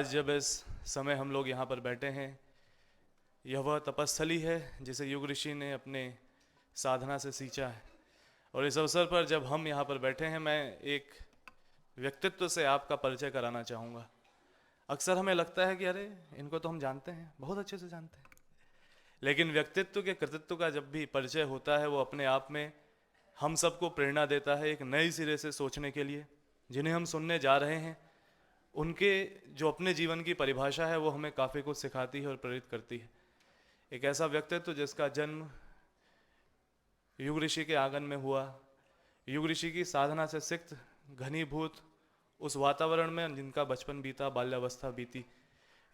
आज जब इस समय हम लोग यहाँ पर बैठे हैं, यह वह तपस्थली है जिसे युग ऋषि ने अपने साधना से सींचा है। और इस अवसर पर जब हम यहाँ पर बैठे हैं, मैं एक व्यक्तित्व से आपका परिचय कराना चाहूँगा। अक्सर हमें लगता है कि अरे इनको तो हम जानते हैं, बहुत अच्छे से जानते हैं, लेकिन व्यक्तित्व के कृतित्व का जब भी परिचय होता है, वो अपने आप में हम सबको प्रेरणा देता है एक नई सिरे से सोचने के लिए। जिन्हें हम सुनने जा रहे हैं, उनके जो अपने जीवन की परिभाषा है वो हमें काफ़ी कुछ सिखाती है और प्रेरित करती है। एक ऐसा व्यक्तित्व जिसका जन्म युग ऋषि के आंगन में हुआ, युग ऋषि की साधना से सिक्त घनीभूत उस वातावरण में जिनका बचपन बीता, बाल्यावस्था बीती,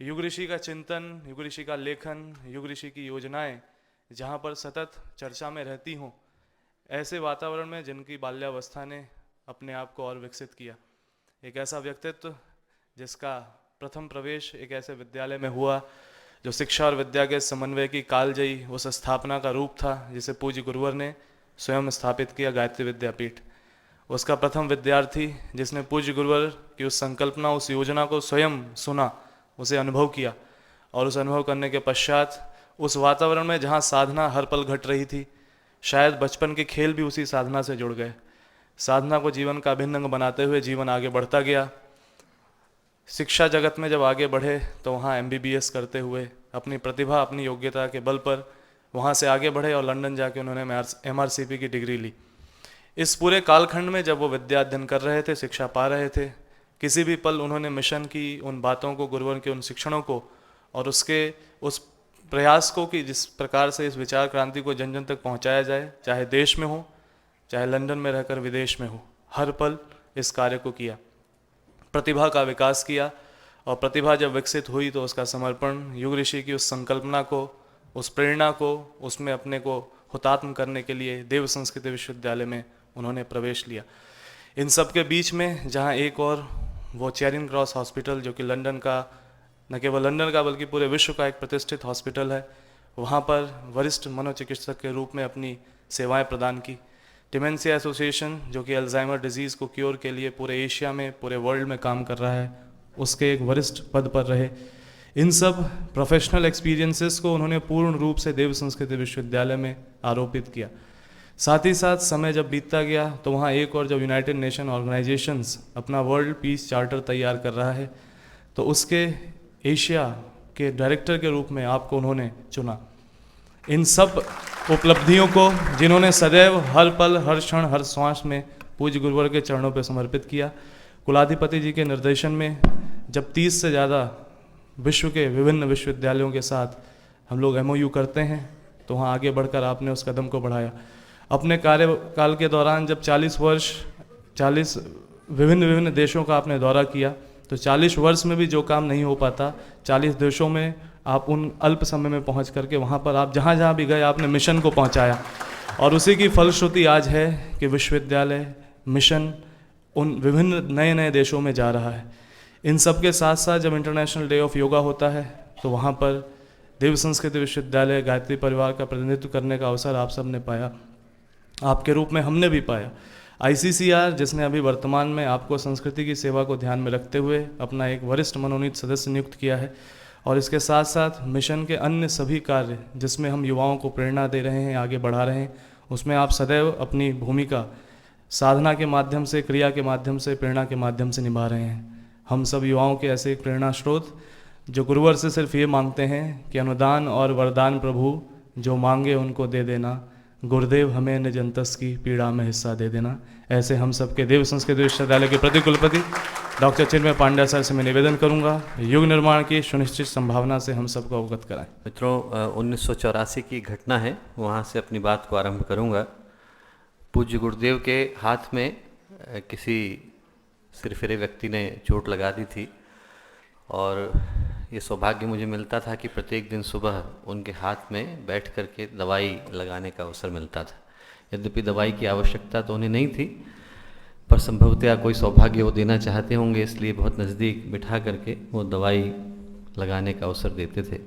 युग ऋषि का चिंतन, युग ऋषि का लेखन, युग ऋषि की योजनाएं जहाँ पर सतत चर्चा में रहती हों, ऐसे वातावरण में जिनकी बाल्यावस्था ने अपने आप को और विकसित किया। एक ऐसा व्यक्तित्व जिसका प्रथम प्रवेश एक ऐसे विद्यालय में हुआ जो शिक्षा और विद्या के समन्वय की कालजयी उस स्थापना का रूप था, जिसे पूज्य गुरुवर ने स्वयं स्थापित किया, गायत्री विद्यापीठ। उसका प्रथम विद्यार्थी जिसने पूज्य गुरुवर की उस संकल्पना, उस योजना को स्वयं सुना, उसे अनुभव किया, और उस अनुभव करने के पश्चात उस वातावरण में जहाँ साधना हर पल घट रही थी, शायद बचपन के खेल भी उसी साधना से जुड़ गए। साधना को जीवन का अभिन्न अंग बनाते हुए जीवन आगे बढ़ता गया। शिक्षा जगत में जब आगे बढ़े तो वहाँ MBBS करते हुए अपनी प्रतिभा, अपनी योग्यता के बल पर वहाँ से आगे बढ़े और लंदन जाके उन्होंने MRCP की डिग्री ली। इस पूरे कालखंड में जब वो विद्या अध्ययन कर रहे थे, शिक्षा पा रहे थे, किसी भी पल उन्होंने मिशन की उन बातों को, गुरुवर के उन शिक्षणों को और उसके उस प्रयास को कि जिस प्रकार से इस विचार क्रांति को जन जन तक पहुँचाया जाए, चाहे देश में हो, चाहे लंदन में रहकर विदेश में हो, हर पल इस कार्य को किया। प्रतिभा का विकास किया, और प्रतिभा जब विकसित हुई तो उसका समर्पण युग ऋषि की उस संकल्पना को, उस प्रेरणा को, उसमें अपने को हुतात्म करने के लिए देव संस्कृत विश्वविद्यालय में उन्होंने प्रवेश लिया। इन सब के बीच में जहाँ एक और वो चेरिंग क्रॉस हॉस्पिटल, जो कि लंदन का, न केवल लंदन का बल्कि पूरे विश्व का एक प्रतिष्ठित हॉस्पिटल है, वहाँ पर वरिष्ठ मनोचिकित्सक के रूप में अपनी सेवाएं प्रदान की। डिमेंशिया एसोसिएशन, जो कि अल्जाइमर डिजीज़ को क्योर के लिए पूरे एशिया में, पूरे वर्ल्ड में काम कर रहा है, उसके एक वरिष्ठ पद पर रहे। इन सब प्रोफेशनल एक्सपीरियंसेस को उन्होंने पूर्ण रूप से देव संस्कृत विश्वविद्यालय में आरोपित किया। साथ ही साथ समय जब बीतता गया तो वहाँ एक और जब यूनाइटेड नेशन ऑर्गेनाइजेशंस अपना वर्ल्ड पीस चार्टर तैयार कर रहा है, तो उसके एशिया के डायरेक्टर के रूप में आपको उन्होंने चुना। इन सब उपलब्धियों को जिन्होंने सदैव, हर पल, हर क्षण, हर श्वास में पूज्य गुरुवर के चरणों पर समर्पित किया, कुलाधिपति जी के निर्देशन में जब 30 से ज़्यादा विश्व के विभिन्न विश्वविद्यालयों के साथ हम लोग MOU करते हैं, तो वहाँ आगे बढ़कर आपने उस कदम को बढ़ाया। अपने कार्यकाल के दौरान जब 40 विभिन्न देशों का आपने दौरा किया, तो 40 वर्ष में भी जो काम नहीं हो पाता, 40 देशों में आप उन अल्प समय में पहुंच करके वहां पर आप जहां जहां भी गए, आपने मिशन को पहुंचाया। और उसी की फलश्रुति आज है कि विश्वविद्यालय, मिशन उन विभिन्न नए नए देशों में जा रहा है। इन सब के साथ साथ जब इंटरनेशनल डे ऑफ योगा होता है, तो वहाँ पर देव संस्कृत विश्वविद्यालय, गायत्री परिवार का प्रतिनिधित्व करने का अवसर आप सब ने पाया, आपके रूप में हमने भी पाया। ICCR, जिसने अभी वर्तमान में आपको संस्कृति की सेवा को ध्यान में रखते हुए अपना एक वरिष्ठ मनोनीत सदस्य नियुक्त किया है, और इसके साथ साथ मिशन के अन्य सभी कार्य जिसमें हम युवाओं को प्रेरणा दे रहे हैं, आगे बढ़ा रहे हैं, उसमें आप सदैव अपनी भूमिका साधना के माध्यम से, क्रिया के माध्यम से, प्रेरणा के माध्यम से निभा रहे हैं। हम सब युवाओं के ऐसे एक प्रेरणा स्रोत जो गुरुवर से सिर्फ ये मांगते हैं कि अनुदान और वरदान प्रभु जो मांगे उनको दे देना, गुरुदेव हमें निज अंतस की पीड़ा में हिस्सा दे देना। ऐसे हम सब के देव संस्कृत विश्वविद्यालय के प्रतिकुलपति डॉक्टर चिन्मय पांड्या सर से मैं निवेदन करूंगा, युग निर्माण की सुनिश्चित संभावना से हम सबको अवगत कराएं। मित्रों, 1984 की घटना है, वहाँ से अपनी बात को आरंभ करूंगा। पूज्य गुरुदेव के हाथ में किसी सिरफिरे व्यक्ति ने चोट लगा दी थी, और ये सौभाग्य मुझे मिलता था कि प्रत्येक दिन सुबह उनके हाथ में बैठ कर के दवाई लगाने का अवसर मिलता था। यद्यपि दवाई की आवश्यकता तो उन्हें नहीं थी, पर संभवतया कोई सौभाग्य वो देना चाहते होंगे, इसलिए बहुत नज़दीक बिठा करके वो दवाई लगाने का अवसर देते थे।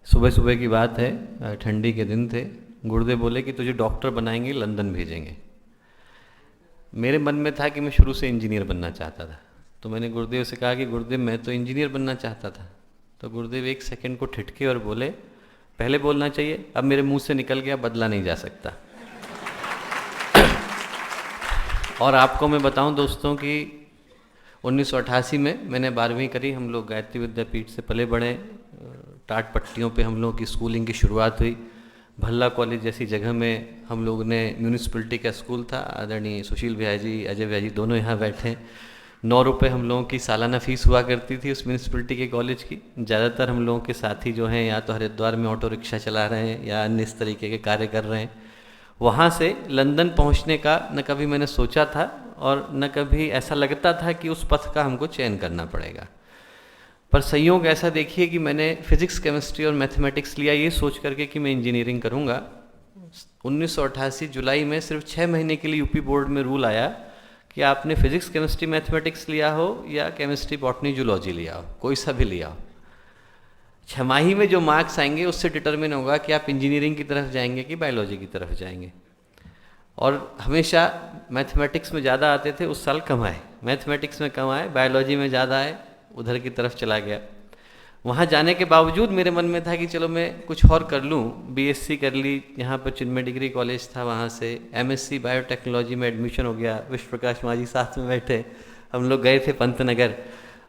सुबह सुबह की बात है, ठंडी के दिन थे। गुरुदेव बोले कि तुझे डॉक्टर बनाएंगे, लंदन भेजेंगे। मेरे मन में था कि मैं शुरू से इंजीनियर बनना चाहता था, तो मैंने गुरुदेव से कहा कि गुरुदेव मैं तो इंजीनियर बनना चाहता था। तो गुरुदेव 1 सेकंड को ठिठके और बोले, पहले बोलना चाहिए, अब मेरे मुंह से निकल गया, बदला नहीं जा सकता। और आपको मैं बताऊं दोस्तों कि 1988 में मैंने 12वीं करी। हम लोग गायत्री विद्यापीठ से पले बढ़े, टाट पट्टियों पे हम लोगों की स्कूलिंग की शुरुआत हुई। भल्ला कॉलेज जैसी जगह में हम लोग ने, म्यूनिसिपलिटी का स्कूल था, आदरणीय सुशील भैया जी, अजय भैया जी दोनों यहाँ बैठे हैं। 9 रुपये हम लोगों की सालाना फीस हुआ करती थी उस म्यूनिसिपलिटी के कॉलेज की। ज़्यादातर हम लोगों के साथी जो हैं या तो हरिद्वार में ऑटो रिक्शा चला रहे हैं या अन्य इस तरीके के कार्य कर रहे हैं। वहाँ से लंदन पहुँचने का न कभी मैंने सोचा था और न कभी ऐसा लगता था कि उस पथ का हमको चयन करना पड़ेगा। पर संयोग ऐसा देखिए कि मैंने फिजिक्स, केमिस्ट्री और मैथमेटिक्स लिया ये सोच करके कि मैं इंजीनियरिंग करूँगा। 1988 जुलाई में सिर्फ 6 महीने के लिए यूपी बोर्ड में रूल आया कि आपने फिजिक्स, केमिस्ट्री, मैथमेटिक्स लिया हो या केमिस्ट्री, बॉटनी, जूलॉजी लिया हो, कोई सा भी लिया हो, 6माही में जो मार्क्स आएंगे उससे डिटरमिन होगा कि आप इंजीनियरिंग की तरफ जाएंगे कि बायोलॉजी की तरफ जाएंगे। और हमेशा मैथमेटिक्स में ज़्यादा आते थे, उस साल कम आए, मैथमेटिक्स में कम आए, बायोलॉजी में ज़्यादा आए, उधर की तरफ चला गया। वहाँ जाने के बावजूद मेरे मन में था कि चलो मैं कुछ और कर लूँ। बीएससी कर ली, यहाँ पर चिन्मय डिग्री कॉलेज था, वहाँ से एमएससी बायोटेक्नोलॉजी में एडमिशन हो गया। विश्व प्रकाश माजी साथ में बैठे, हम लोग गए थे पंतनगर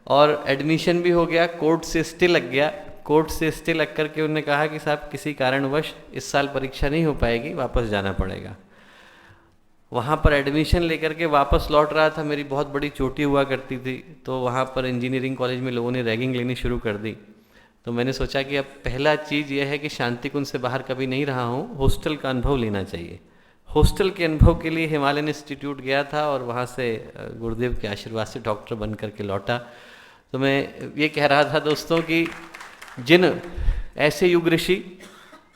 और एडमिशन भी हो गया। कोर्ट से स्टे लग गया। कोर्ट से स्टे लग करके उन्होंने कहा कि साहब किसी कारणवश इस साल परीक्षा नहीं हो पाएगी, वापस जाना पड़ेगा। वहाँ पर एडमिशन लेकर के वापस लौट रहा था, मेरी बहुत बड़ी चोटी हुआ करती थी, तो वहाँ पर इंजीनियरिंग कॉलेज में लोगों ने रैगिंग लेनी शुरू कर दी। तो मैंने सोचा कि अब पहला चीज़ यह है कि शांति कुंज से बाहर कभी नहीं रहा हूँ, हॉस्टल का अनुभव लेना चाहिए। हॉस्टल के अनुभव के लिए हिमालयन इंस्टीट्यूट गया था और वहाँ से गुरुदेव के आशीर्वाद से डॉक्टर बन करके लौटा। तो मैं ये कह रहा था दोस्तों कि जिन ऐसे युग ऋषि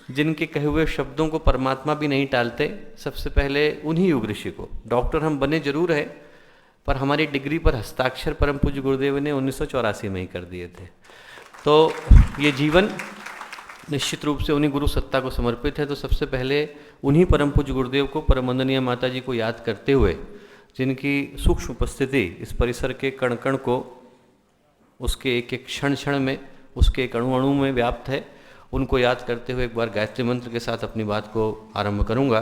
जिनके कहे हुए शब्दों को परमात्मा भी नहीं टालते, सबसे पहले उन्हीं युग ऋषि को, डॉक्टर हम बने जरूर है पर हमारी डिग्री पर हस्ताक्षर परम पूज्य गुरुदेव ने 1984 में ही कर दिए थे। तो ये जीवन निश्चित रूप से उन्हीं गुरु सत्ता को समर्पित है। तो सबसे पहले उन्हीं परम पूज्य गुरुदेव को, परम वंदनीय माता जी को याद करते हुए, जिनकी सूक्ष्म उपस्थिति इस परिसर के कण कण को, उसके एक एक क्षण क्षण में, उसके एक अणु अणु में व्याप्त है, उनको याद करते हुए एक बार गायत्री मंत्र के साथ अपनी बात को आरंभ करूंगा।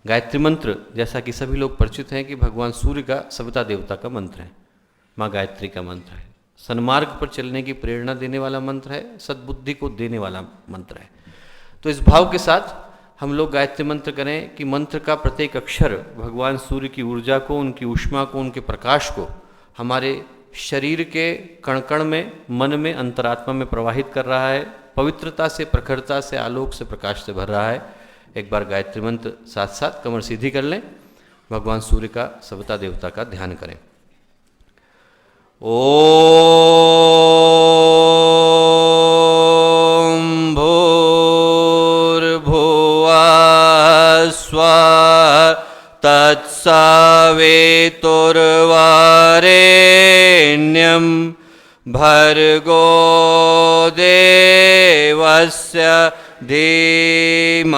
गायत्री मंत्र, जैसा कि सभी लोग परिचित हैं, कि भगवान सूर्य का सविता देवता का मंत्र है, माँ गायत्री का मंत्र है, सन्मार्ग पर चलने की प्रेरणा देने वाला मंत्र है, सद्बुद्धि को देने वाला मंत्र है। तो इस भाव के साथ हम लोग गायत्री मंत्र करें कि मंत्र का प्रत्येक अक्षर भगवान सूर्य की ऊर्जा को, उनकी ऊष्मा को, उनके प्रकाश को हमारे शरीर के कण कण में, मन में, अंतरात्मा में प्रवाहित कर रहा है, पवित्रता से, प्रखरता से, आलोक से, प्रकाश से भर रहा है। एक बार गायत्री मंत्र साथ साथ कमर सीधी कर लें, भगवान सूर्य का, सविता देवता का ध्यान करें। ओम भूर्भुवः स्वः तत्सवितुर्वरेण्यं भर्गो देवस्य धीमहि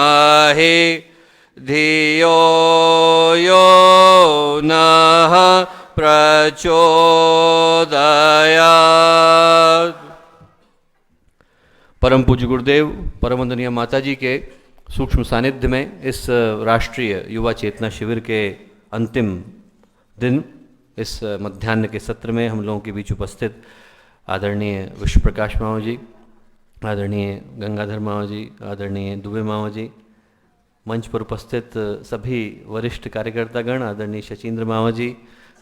धियो यो नः प्रचोदयात्। परम पूज्य गुरुदेव, परम वंदनीय माता जी के सूक्ष्म सानिध्य में इस राष्ट्रीय युवा चेतना शिविर के अंतिम दिन, इस मध्याह्न के सत्र में हम लोगों के बीच उपस्थित आदरणीय विश्व प्रकाश मामा जी, आदरणीय गंगाधर मामा जी, आदरणीय दुबे मामा जी, मंच पर उपस्थित सभी वरिष्ठ कार्यकर्तागण, आदरणीय शचीन्द्र मामा जी,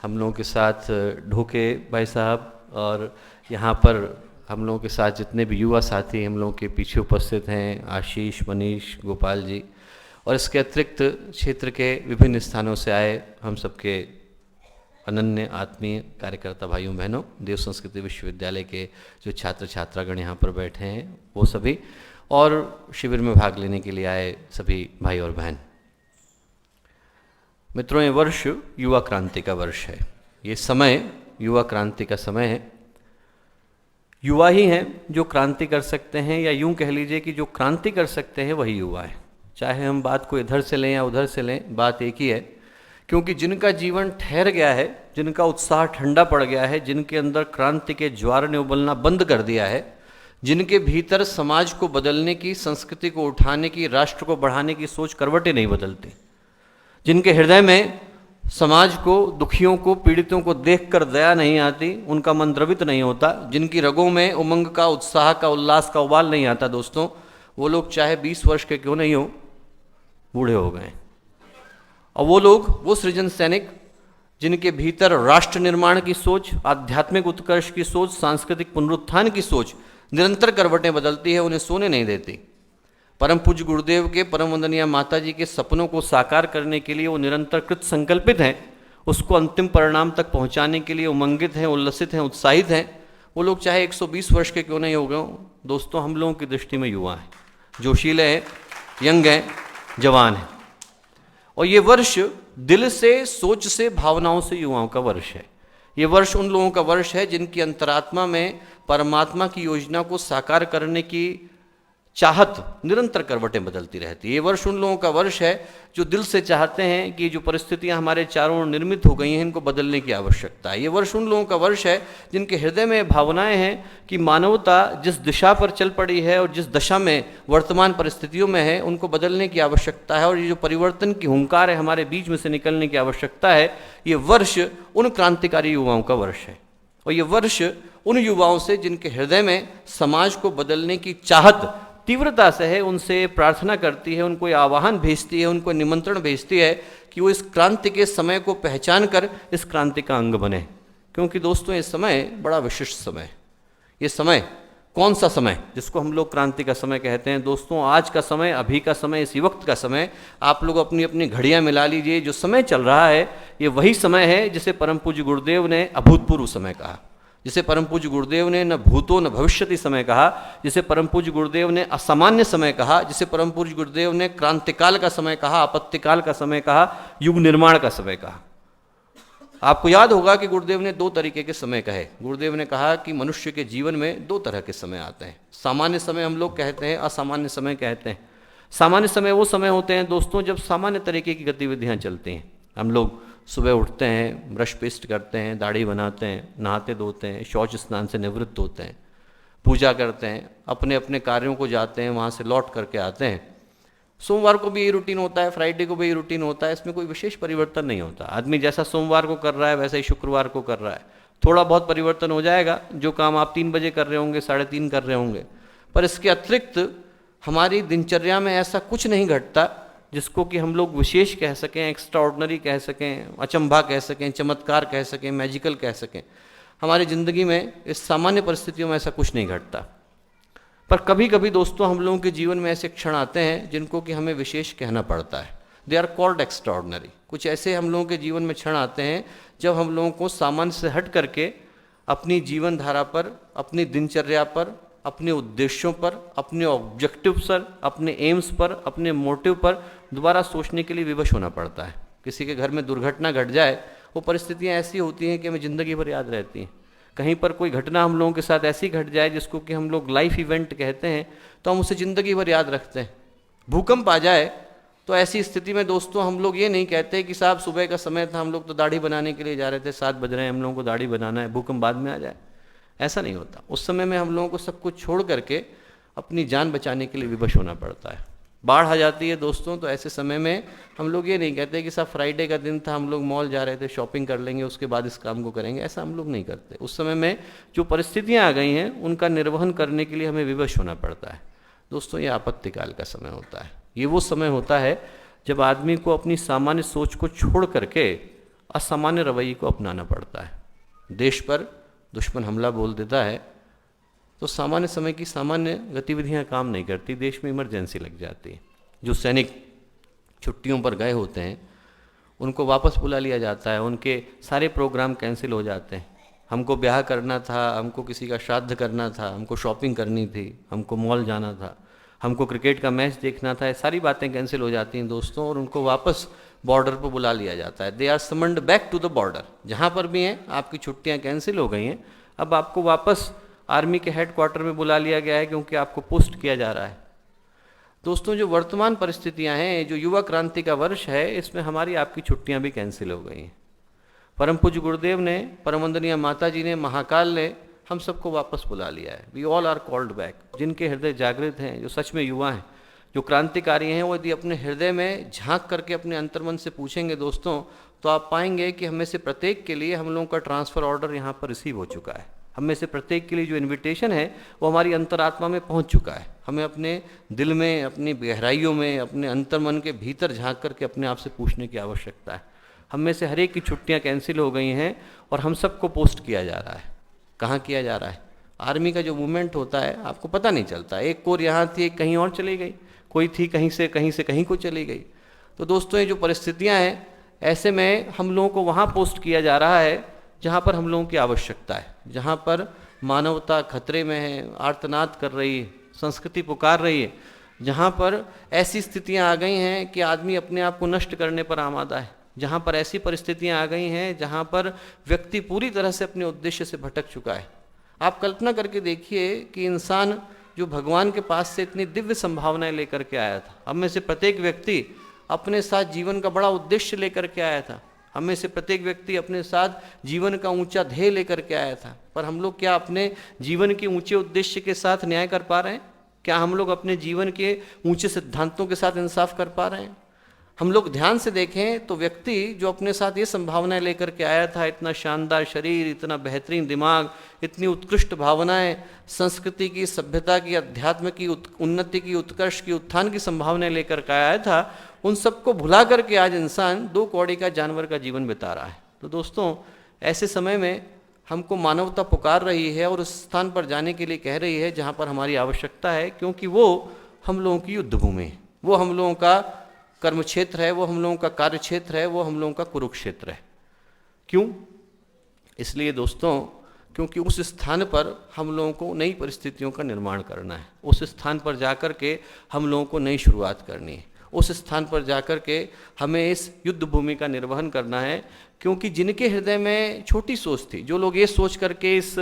हम लोगों के साथ ढोके भाई साहब, और यहाँ पर हम लोगों के साथ जितने भी युवा साथी हम लोगों के पीछे उपस्थित हैं, आशीष, मनीष, गोपाल जी, और इसके अतिरिक्त क्षेत्र के विभिन्न स्थानों से आए हम सबके अनन्य आत्मीय कार्यकर्ता भाइयों बहनों, देव संस्कृति विश्वविद्यालय के जो छात्र छात्रागण यहाँ पर बैठे हैं वो सभी, और शिविर में भाग लेने के लिए आए सभी भाई और बहन। मित्रों, ये वर्ष युवा क्रांति का वर्ष है, ये समय युवा क्रांति का समय है। युवा ही हैं जो क्रांति कर सकते हैं, या यूं कह लीजिए कि जो क्रांति कर सकते हैं वही युवा है। चाहे हम बात को इधर से लें या उधर से लें, बात एक ही है क्योंकि जिनका जीवन ठहर गया है, जिनका उत्साह ठंडा पड़ गया है, जिनके अंदर क्रांति के ज्वार ने उबलना बंद कर दिया है, जिनके भीतर समाज को बदलने की, संस्कृति को उठाने की, राष्ट्र को बढ़ाने की सोच करवटें नहीं बदलती, जिनके हृदय में समाज को, दुखियों को, पीड़ितों को देखकर दया नहीं आती, उनका मन द्रवित नहीं होता, जिनकी रगों में उमंग का, उत्साह का, उल्लास का उबाल नहीं आता दोस्तों, वो लोग चाहे 20 वर्ष के क्यों नहीं हो, बूढ़े हो गए। और वो लोग, वो सृजन सैनिक जिनके भीतर राष्ट्र निर्माण की सोच, आध्यात्मिक उत्कर्ष की सोच, सांस्कृतिक पुनरुत्थान की सोच निरंतर करवटें बदलती है, उन्हें सोने नहीं देती। परम पूज्य गुरुदेव के, परम वंदनीय माता जी के सपनों को साकार करने के लिए वो निरंतर कृत संकल्पित हैं, उसको अंतिम परिणाम तक पहुंचाने के लिए उमंगित हैं, उल्लसित हैं, उत्साहित हैं। वो लोग चाहे 120 वर्ष के क्यों नहीं हो गए दोस्तों, हम लोगों की दृष्टि में युवा हैं, जोशीले हैं, यंग हैं, जवान हैं। और ये वर्ष दिल से, सोच से, भावनाओं से युवाओं का वर्ष है। ये वर्ष उन लोगों का वर्ष है जिनकी अंतरात्मा में परमात्मा की योजना को साकार करने की चाहत निरंतर करवटें बदलती रहती है। ये वर्ष उन लोगों का वर्ष है जो दिल से चाहते हैं कि जो परिस्थितियां हमारे चारों ओर निर्मित हो गई हैं, इनको बदलने की आवश्यकता है। ये वर्ष उन लोगों का वर्ष है जिनके हृदय में भावनाएं हैं कि मानवता जिस दिशा पर चल पड़ी है और जिस दशा में वर्तमान परिस्थितियों में है, उनको बदलने की आवश्यकता है। और ये जो परिवर्तन की हुंकार है, हमारे बीच में से निकलने की आवश्यकता है। ये वर्ष उन क्रांतिकारी युवाओं का वर्ष है। और ये वर्ष उन युवाओं से जिनके हृदय में समाज को बदलने की चाहत तीव्रता से है, उनसे प्रार्थना करती है, उनको आह्वान भेजती है, उनको निमंत्रण भेजती है कि वो इस क्रांति के समय को पहचान कर इस क्रांति का अंग बने। क्योंकि दोस्तों, ये समय बड़ा विशिष्ट समय है। ये समय कौन सा समय जिसको हम लोग क्रांति का समय कहते हैं दोस्तों? आज का समय, अभी का समय, इसी वक्त का समय। आप लोग अपनी अपनी घड़ियां मिला लीजिए, जो समय चल रहा है ये वही समय है जिसे परम पूज्य गुरुदेव ने अभूतपूर्व समय कहा, जिसे परम पूज्य गुरुदेव ने न भूतो न भविष्यति समय कहा, जिसे परम पूज्य गुरुदेव ने असामान्य समय कहा, जिसे परम पूज्य गुरुदेव ने क्रांतिकाल का समय कहा, आपत्तिकाल का समय कहा, युग निर्माण का समय कहा। आपको याद होगा कि गुरुदेव ने 2 तरीके के समय कहे। गुरुदेव ने कहा कि मनुष्य के जीवन में 2 तरह के समय आते हैं। सामान्य समय हम लोग कहते हैं, असामान्य समय कहते हैं। सामान्य समय वो समय होते हैं दोस्तों जब सामान्य तरीके की गतिविधियां चलती हैं। हम लोग सुबह उठते हैं, ब्रश पेस्ट करते हैं, दाढ़ी बनाते हैं, नहाते धोते हैं, शौच स्नान से निवृत्त होते हैं, पूजा करते हैं, अपने अपने कार्यों को जाते हैं, वहाँ से लौट करके आते हैं। सोमवार को भी यही रूटीन होता है, फ्राइडे को भी यही रूटीन होता है। इसमें कोई विशेष परिवर्तन नहीं होता। आदमी जैसा सोमवार को कर रहा है वैसा ही शुक्रवार को कर रहा है। थोड़ा बहुत परिवर्तन हो जाएगा, जो काम आप 3 बजे कर रहे होंगे 3:30 कर रहे होंगे, पर इसके अतिरिक्त हमारी दिनचर्या में ऐसा कुछ नहीं घटता जिसको कि हम लोग विशेष कह सकें, एक्स्ट्रा ऑर्डिनरी कह सकें, अचंभा कह सकें, चमत्कार कह सकें, मैजिकल कह सकें। हमारी ज़िंदगी में इस सामान्य परिस्थितियों में ऐसा कुछ नहीं घटता। पर कभी कभी दोस्तों हम लोगों के जीवन में ऐसे क्षण आते हैं जिनको कि हमें विशेष कहना पड़ता है। They are called extraordinary. कुछ ऐसे हम लोगों के जीवन में क्षण आते हैं जब हम लोगों को सामान्य से हट करके अपनी जीवन धारा पर, अपनी दिनचर्या पर, अपने उद्देश्यों पर, अपने ऑब्जेक्टिव्स पर, एम्स पर, अपने मोटिव पर दोबारा सोचने के लिए विवश होना पड़ता है। किसी के घर में दुर्घटना घट जाए, वो परिस्थितियाँ ऐसी होती हैं कि हमें ज़िंदगी भर याद रहती हैं। कहीं पर कोई घटना हम लोगों के साथ ऐसी घट जाए जिसको कि हम लोग लाइफ इवेंट कहते हैं, तो हम उसे ज़िंदगी भर याद रखते हैं। भूकंप आ जाए तो ऐसी स्थिति में दोस्तों हम लोग ये नहीं कहते कि साहब सुबह का समय था, हम लोग तो दाढ़ी बनाने के लिए जा रहे थे, 7 बज रहे हैं, हम लोगों को दाढ़ी बनाना है, भूकंप बाद में आ जाए। ऐसा नहीं होता। उस समय में हम लोगों को सब कुछ छोड़ करके अपनी जान बचाने के लिए विवश होना पड़ता है। बाढ़ आ जाती है दोस्तों, तो ऐसे समय में हम लोग ये नहीं कहते कि साहब फ्राइडे का दिन था, हम लोग मॉल जा रहे थे, शॉपिंग कर लेंगे, उसके बाद इस काम को करेंगे। ऐसा हम लोग नहीं करते। उस समय में जो परिस्थितियाँ आ गई हैं उनका निर्वहन करने के लिए हमें विवश होना पड़ता है। दोस्तों, ये आपत्तिकाल का समय होता है। ये वो समय होता है जब आदमी को अपनी सामान्य सोच को छोड़ करके असामान्य रवैये को अपनाना पड़ता है। देश पर दुश्मन हमला बोल देता है तो सामान्य समय की सामान्य गतिविधियां काम नहीं करती, देश में इमरजेंसी लग जाती है। जो सैनिक छुट्टियों पर गए होते हैं उनको वापस बुला लिया जाता है, उनके सारे प्रोग्राम कैंसिल हो जाते हैं। हमको ब्याह करना था, हमको किसी का श्राद्ध करना था, हमको शॉपिंग करनी थी, हमको मॉल जाना था, हमको क्रिकेट का मैच देखना था, ये सारी बातें कैंसिल हो जाती हैं दोस्तों, और उनको वापस बॉर्डर पर बुला लिया जाता है। They are summoned back to the border. जहाँ पर भी हैं आपकी छुट्टियाँ कैंसिल हो गई हैं, अब आपको वापस आर्मी के हेडक्वार्टर में बुला लिया गया है क्योंकि आपको पोस्ट किया जा रहा है। दोस्तों, जो वर्तमान परिस्थितियां हैं, जो युवा क्रांति का वर्ष है, इसमें हमारी आपकी छुट्टियां भी कैंसिल हो गई हैं। परम पूज्य गुरुदेव ने, परम वंदनीय माता जी ने, महाकाल ने हम सबको वापस बुला लिया है। We all are called back. जिनके हृदय जागृत हैं, जो सच में युवा हैं, जो क्रांतिकारी हैं, वो यदि अपने हृदय में झांक करके अपने अंतर्मन से पूछेंगे दोस्तों, तो आप पाएंगे कि हम में से प्रत्येक के लिए हम लोगों का ट्रांसफ़र ऑर्डर यहाँ पर रिसीव हो चुका है। हम में से प्रत्येक के लिए जो इन्विटेशन है वो हमारी अंतरात्मा में पहुँच चुका है। हमें अपने दिल में, अपनी गहराइयों में, अपने अंतर्मन के भीतर झांक करके अपने आप से पूछने की आवश्यकता है। हम में से हर एक की छुट्टियाँ कैंसिल हो गई हैं और हम सबको पोस्ट किया जा रहा है। कहाँ किया जा रहा है? आर्मी का जो मूवमेंट होता है, आपको पता नहीं चलता, एक कोर यहाँ थी, एक कहीं और चली गई, कोई थी कहीं से कहीं को चली गई। तो दोस्तों, ये जो परिस्थितियाँ हैं, ऐसे में हम लोगों को वहाँ पोस्ट किया जा रहा है जहाँ पर हम लोगों की आवश्यकता है, जहाँ पर मानवता खतरे में है, आर्तनाद कर रही है, संस्कृति पुकार रही है, जहाँ पर ऐसी स्थितियाँ आ गई हैं कि आदमी अपने आप को नष्ट करने पर आमादा है, जहाँ पर ऐसी परिस्थितियाँ आ गई हैं जहाँ पर व्यक्ति पूरी तरह से अपने उद्देश्य से भटक चुका है। आप कल्पना करके देखिए कि इंसान जो भगवान के पास से इतनी दिव्य संभावनाएं लेकर के आया था, हम में से प्रत्येक व्यक्ति अपने साथ जीवन का बड़ा उद्देश्य लेकर के आया था, हम में से प्रत्येक व्यक्ति अपने साथ जीवन का ऊंचा ध्येय लेकर के आया था, पर हम लोग क्या अपने जीवन के ऊंचे उद्देश्य के साथ न्याय कर पा रहे हैं? क्या हम लोग अपने जीवन के ऊंचे सिद्धांतों के साथ इंसाफ कर पा रहे हैं? हम लोग ध्यान से देखें तो व्यक्ति जो अपने साथ ये संभावनाएं लेकर के आया था, इतना शानदार शरीर, इतना बेहतरीन दिमाग, इतनी उत्कृष्ट भावनाएं, संस्कृति की, सभ्यता की, अध्यात्म की उन्नति की, उत्कर्ष की, उत्थान की संभावनाएं लेकर के आया था, उन सबको भुला करके आज इंसान दो कौड़ी का जानवर का जीवन बिता रहा है। तो दोस्तों, ऐसे समय में हमको मानवता पुकार रही है और उस स्थान पर जाने के लिए कह रही है जहाँ पर हमारी आवश्यकता है, क्योंकि वो हम लोगों की युद्ध भूमि है, वो हम लोगों का कर्म क्षेत्र है, वो हम लोगों का कार्य क्षेत्र है, वो हम लोगों का कुरुक्षेत्र है। क्यों? इसलिए दोस्तों, क्योंकि उस स्थान पर हम लोगों को नई परिस्थितियों का निर्माण करना है, उस स्थान पर जाकर के हम लोगों को नई शुरुआत करनी है, उस स्थान पर जाकर के हमें इस युद्ध भूमि का निर्वहन करना है। क्योंकि जिनके हृदय में छोटी सोच थी, जो लोग ये सोच करके इस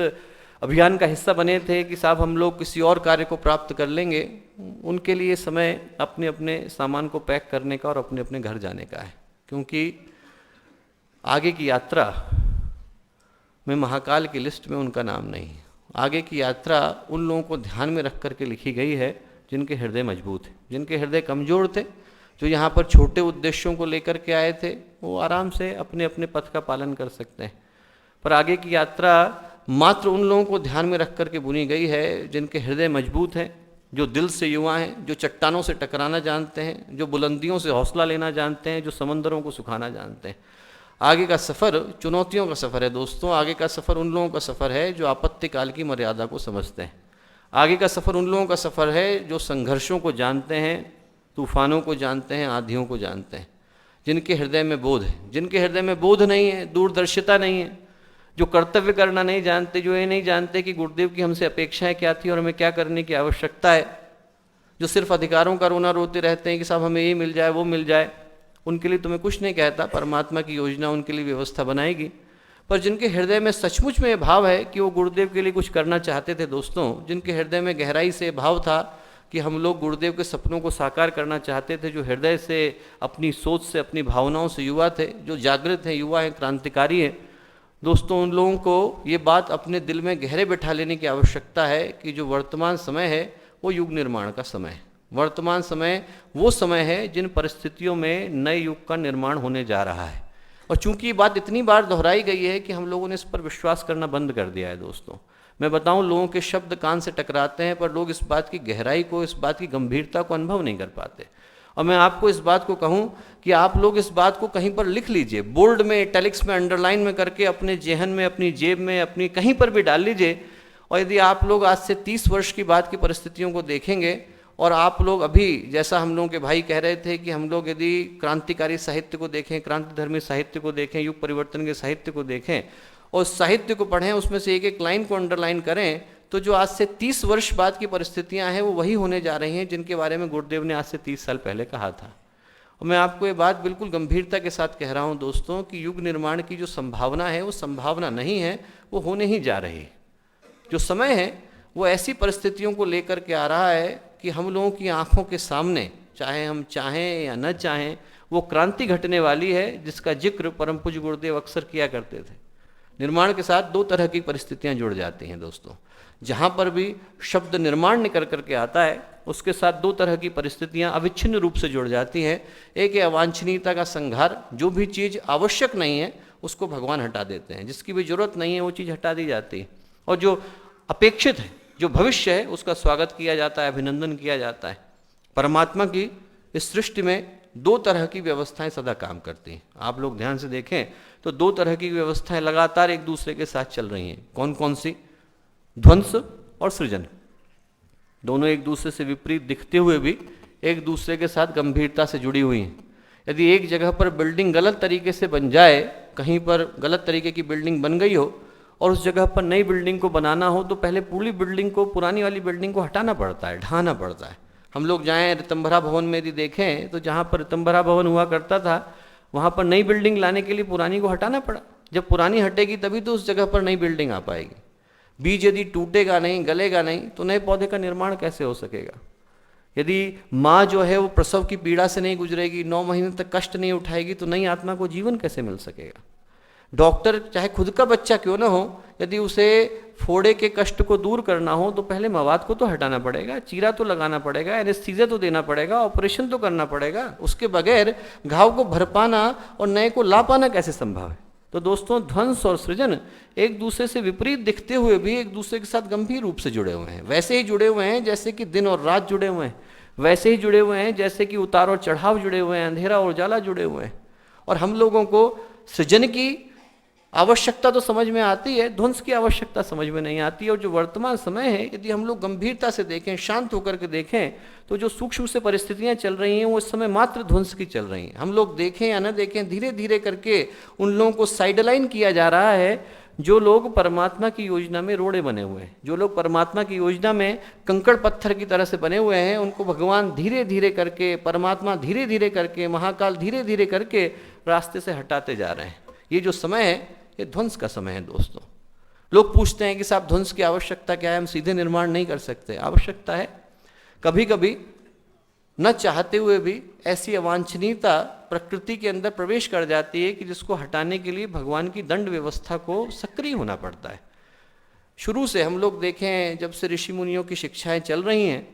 अभियान का हिस्सा बने थे कि साहब हम लोग किसी और कार्य को प्राप्त कर लेंगे, उनके लिए समय अपने अपने सामान को पैक करने का और अपने अपने घर जाने का है। क्योंकि आगे की यात्रा में महाकाल की लिस्ट में उनका नाम नहीं है। आगे की यात्रा उन लोगों को ध्यान में रख करके लिखी गई है जिनके हृदय मजबूत हैं, जिनके हृदय कमज़ोर थे, जो यहाँ पर छोटे उद्देश्यों को लेकर के आए थे, वो आराम से अपने अपने पथ का पालन कर सकते हैं। पर आगे की यात्रा मात्र उन लोगों को ध्यान में रख करके बुनी गई है जिनके हृदय मजबूत हैं, जो दिल से युवा हैं, जो चट्टानों से टकराना जानते हैं, जो बुलंदियों से हौसला लेना जानते हैं, जो समंदरों को सुखाना जानते हैं। आगे का सफ़र चुनौतियों का सफ़र है दोस्तों। आगे का सफ़र उन लोगों का सफ़र है जो आपत्ति काल की मर्यादा को समझते हैं। आगे का सफ़र उन लोगों का सफ़र है जो संघर्षों को जानते हैं, तूफानों को जानते हैं, आंधियों को जानते हैं, जिनके हृदय में बोध है। जिनके हृदय में बोध नहीं है, दूरदर्शिता नहीं है, जो कर्तव्य करना नहीं जानते, जो ये नहीं जानते कि गुरुदेव की हमसे अपेक्षाएं क्या थी और हमें क्या करने की आवश्यकता है, जो सिर्फ अधिकारों का रोना रोते रहते हैं कि साहब हमें ये मिल जाए, वो मिल जाए, उनके लिए तुम्हें कुछ नहीं कहता। परमात्मा की योजना उनके लिए व्यवस्था बनाएगी। पर जिनके हृदय में सचमुच में ये भाव है कि वो गुरुदेव के लिए कुछ करना चाहते थे दोस्तों, जिनके हृदय में गहराई से भाव था कि हम लोग गुरुदेव के सपनों को साकार करना चाहते थे, जो हृदय से, अपनी सोच से, अपनी भावनाओं से युवा थे, जो जागृत हैं, युवा हैं, क्रांतिकारी हैं दोस्तों, उन लोगों को ये बात अपने दिल में गहरे बैठा लेने की आवश्यकता है कि जो वर्तमान समय है वो युग निर्माण का समय है। वर्तमान समय वो समय है जिन परिस्थितियों में नए युग का निर्माण होने जा रहा है। और चूंकि ये बात इतनी बार दोहराई गई है कि हम लोगों ने इस पर विश्वास करना बंद कर दिया है दोस्तों। मैं बताऊं, लोगों के शब्द कान से टकराते हैं पर लोग इस बात की गहराई को, इस बात की गंभीरता को अनुभव नहीं कर पाते। और मैं आपको इस बात को कहूं कि आप लोग इस बात को कहीं पर लिख लीजिए, बोल्ड में, इटैलिक्स में, अंडरलाइन में करके अपने जेहन में, अपनी जेब में, अपनी कहीं पर भी डाल लीजिए। और यदि आप लोग आज से 30 वर्ष की बाद की परिस्थितियों को देखेंगे और आप लोग अभी, जैसा हम लोगों के भाई कह रहे थे कि हम लोग यदि क्रांतिकारी साहित्य को देखें, क्रांतिधर्मी साहित्य को देखें, युग परिवर्तन के साहित्य को देखें और साहित्य को पढ़ें, उसमें से एक एक लाइन को अंडरलाइन करें, तो जो आज से 30 वर्ष बाद की परिस्थितियां हैं वो वही होने जा रही हैं जिनके बारे में गुरुदेव ने आज से 30 साल पहले कहा था। और मैं आपको ये बात बिल्कुल गंभीरता के साथ कह रहा हूँ दोस्तों कि युग निर्माण की जो संभावना है वो संभावना नहीं है, वो होने ही जा रही है। जो समय है वो ऐसी परिस्थितियों को लेकर के आ रहा है कि हम लोगों की आंखों के सामने, चाहे हम चाहें या न चाहें, वो क्रांति घटने वाली है जिसका जिक्र परम पूज्य गुरुदेव अक्सर किया करते थे। निर्माण के साथ दो तरह की परिस्थितियां जुड़ जाती हैं दोस्तों। जहाँ पर भी शब्द निर्माण निकल करके आता है उसके साथ दो तरह की परिस्थितियां अविच्छिन्न रूप से जुड़ जाती हैं। एक है अवांछनीयता का संहार, जो भी चीज़ आवश्यक नहीं है उसको भगवान हटा देते हैं, जिसकी भी जरूरत नहीं है वो चीज़ हटा दी जाती है, और जो अपेक्षित है, जो भविष्य है, उसका स्वागत किया जाता है, अभिनंदन किया जाता है। परमात्मा की इस सृष्टि में दो तरह की व्यवस्थाएं सदा काम करती हैं। आप लोग ध्यान से देखें तो दो तरह की व्यवस्थाएं लगातार एक दूसरे के साथ चल रही हैं। कौन कौन सी? ध्वंस और सृजन। दोनों एक दूसरे से विपरीत दिखते हुए भी एक दूसरे के साथ गंभीरता से जुड़ी हुई हैं। यदि एक जगह पर बिल्डिंग गलत तरीके से बन जाए, कहीं पर गलत तरीके की बिल्डिंग बन गई हो और उस जगह पर नई बिल्डिंग को बनाना हो तो पहले पूरी बिल्डिंग को, पुरानी वाली बिल्डिंग को हटाना पड़ता है, ढाना पड़ता है। हम लोग जाएँ ऋतंभरा भवन में यदि देखें तो जहाँ पर ऋतंभरा भवन हुआ करता था वहाँ पर नई बिल्डिंग लाने के लिए पुरानी को हटाना पड़ा। जब पुरानी हटेगी तभी तो उस जगह पर नई बिल्डिंग आ पाएगी। बीज यदि टूटेगा नहीं, गलेगा नहीं, तो नए पौधे का निर्माण कैसे हो सकेगा? यदि माँ जो है वो प्रसव की पीड़ा से नहीं गुजरेगी, 9 महीने तक कष्ट नहीं उठाएगी, तो नई आत्मा को जीवन कैसे मिल सकेगा? डॉक्टर चाहे खुद का बच्चा क्यों ना हो, यदि उसे फोड़े के कष्ट को दूर करना हो तो पहले मवाद को तो हटाना पड़ेगा, चीरा तो लगाना पड़ेगा, एनेस्थीसिया तो देना पड़ेगा, ऑपरेशन तो करना पड़ेगा। उसके बगैर घाव को भर पाना और नए को ला पाना कैसे संभव है? तो दोस्तों, ध्वंस और सृजन एक दूसरे से विपरीत दिखते हुए भी एक दूसरे के साथ गंभीर रूप से जुड़े हुए हैं। वैसे ही जुड़े हुए हैं जैसे कि दिन और रात जुड़े हुए हैं, वैसे ही जुड़े हुए हैं जैसे कि उतार और चढ़ाव जुड़े हुए हैं, अंधेरा और उजाला जुड़े हुए हैं। और हम लोगों को सृजन की आवश्यकता तो समझ में आती है, ध्वंस की आवश्यकता समझ में नहीं आती है। और जो वर्तमान समय है, यदि हम लोग गंभीरता से देखें, शांत होकर के देखें, तो जो सूक्ष्म से परिस्थितियां चल रही हैं वो इस समय मात्र ध्वंस की चल रही हैं। हम लोग देखें या न देखें, धीरे धीरे करके उन लोगों को साइडलाइन किया जा रहा है जो लोग परमात्मा की योजना में रोड़े बने हुए हैं, जो लोग परमात्मा की योजना में कंकड़ पत्थर की तरह से बने हुए हैं। उनको भगवान धीरे धीरे करके, परमात्मा धीरे धीरे करके, महाकाल धीरे धीरे करके रास्ते से हटाते जा रहे हैं। ये जो समय है ये ध्वंस का समय है दोस्तों। लोग पूछते हैं कि साहब ध्वंस की आवश्यकता क्या है, हम सीधे निर्माण नहीं कर सकते? आवश्यकता है। कभी कभी न चाहते हुए भी ऐसी अवांछनीयता प्रकृति के अंदर प्रवेश कर जाती है कि जिसको हटाने के लिए भगवान की दंड व्यवस्था को सक्रिय होना पड़ता है। शुरू से हम लोग देखें, जब से ऋषि मुनियों की शिक्षाएं चल रही हैं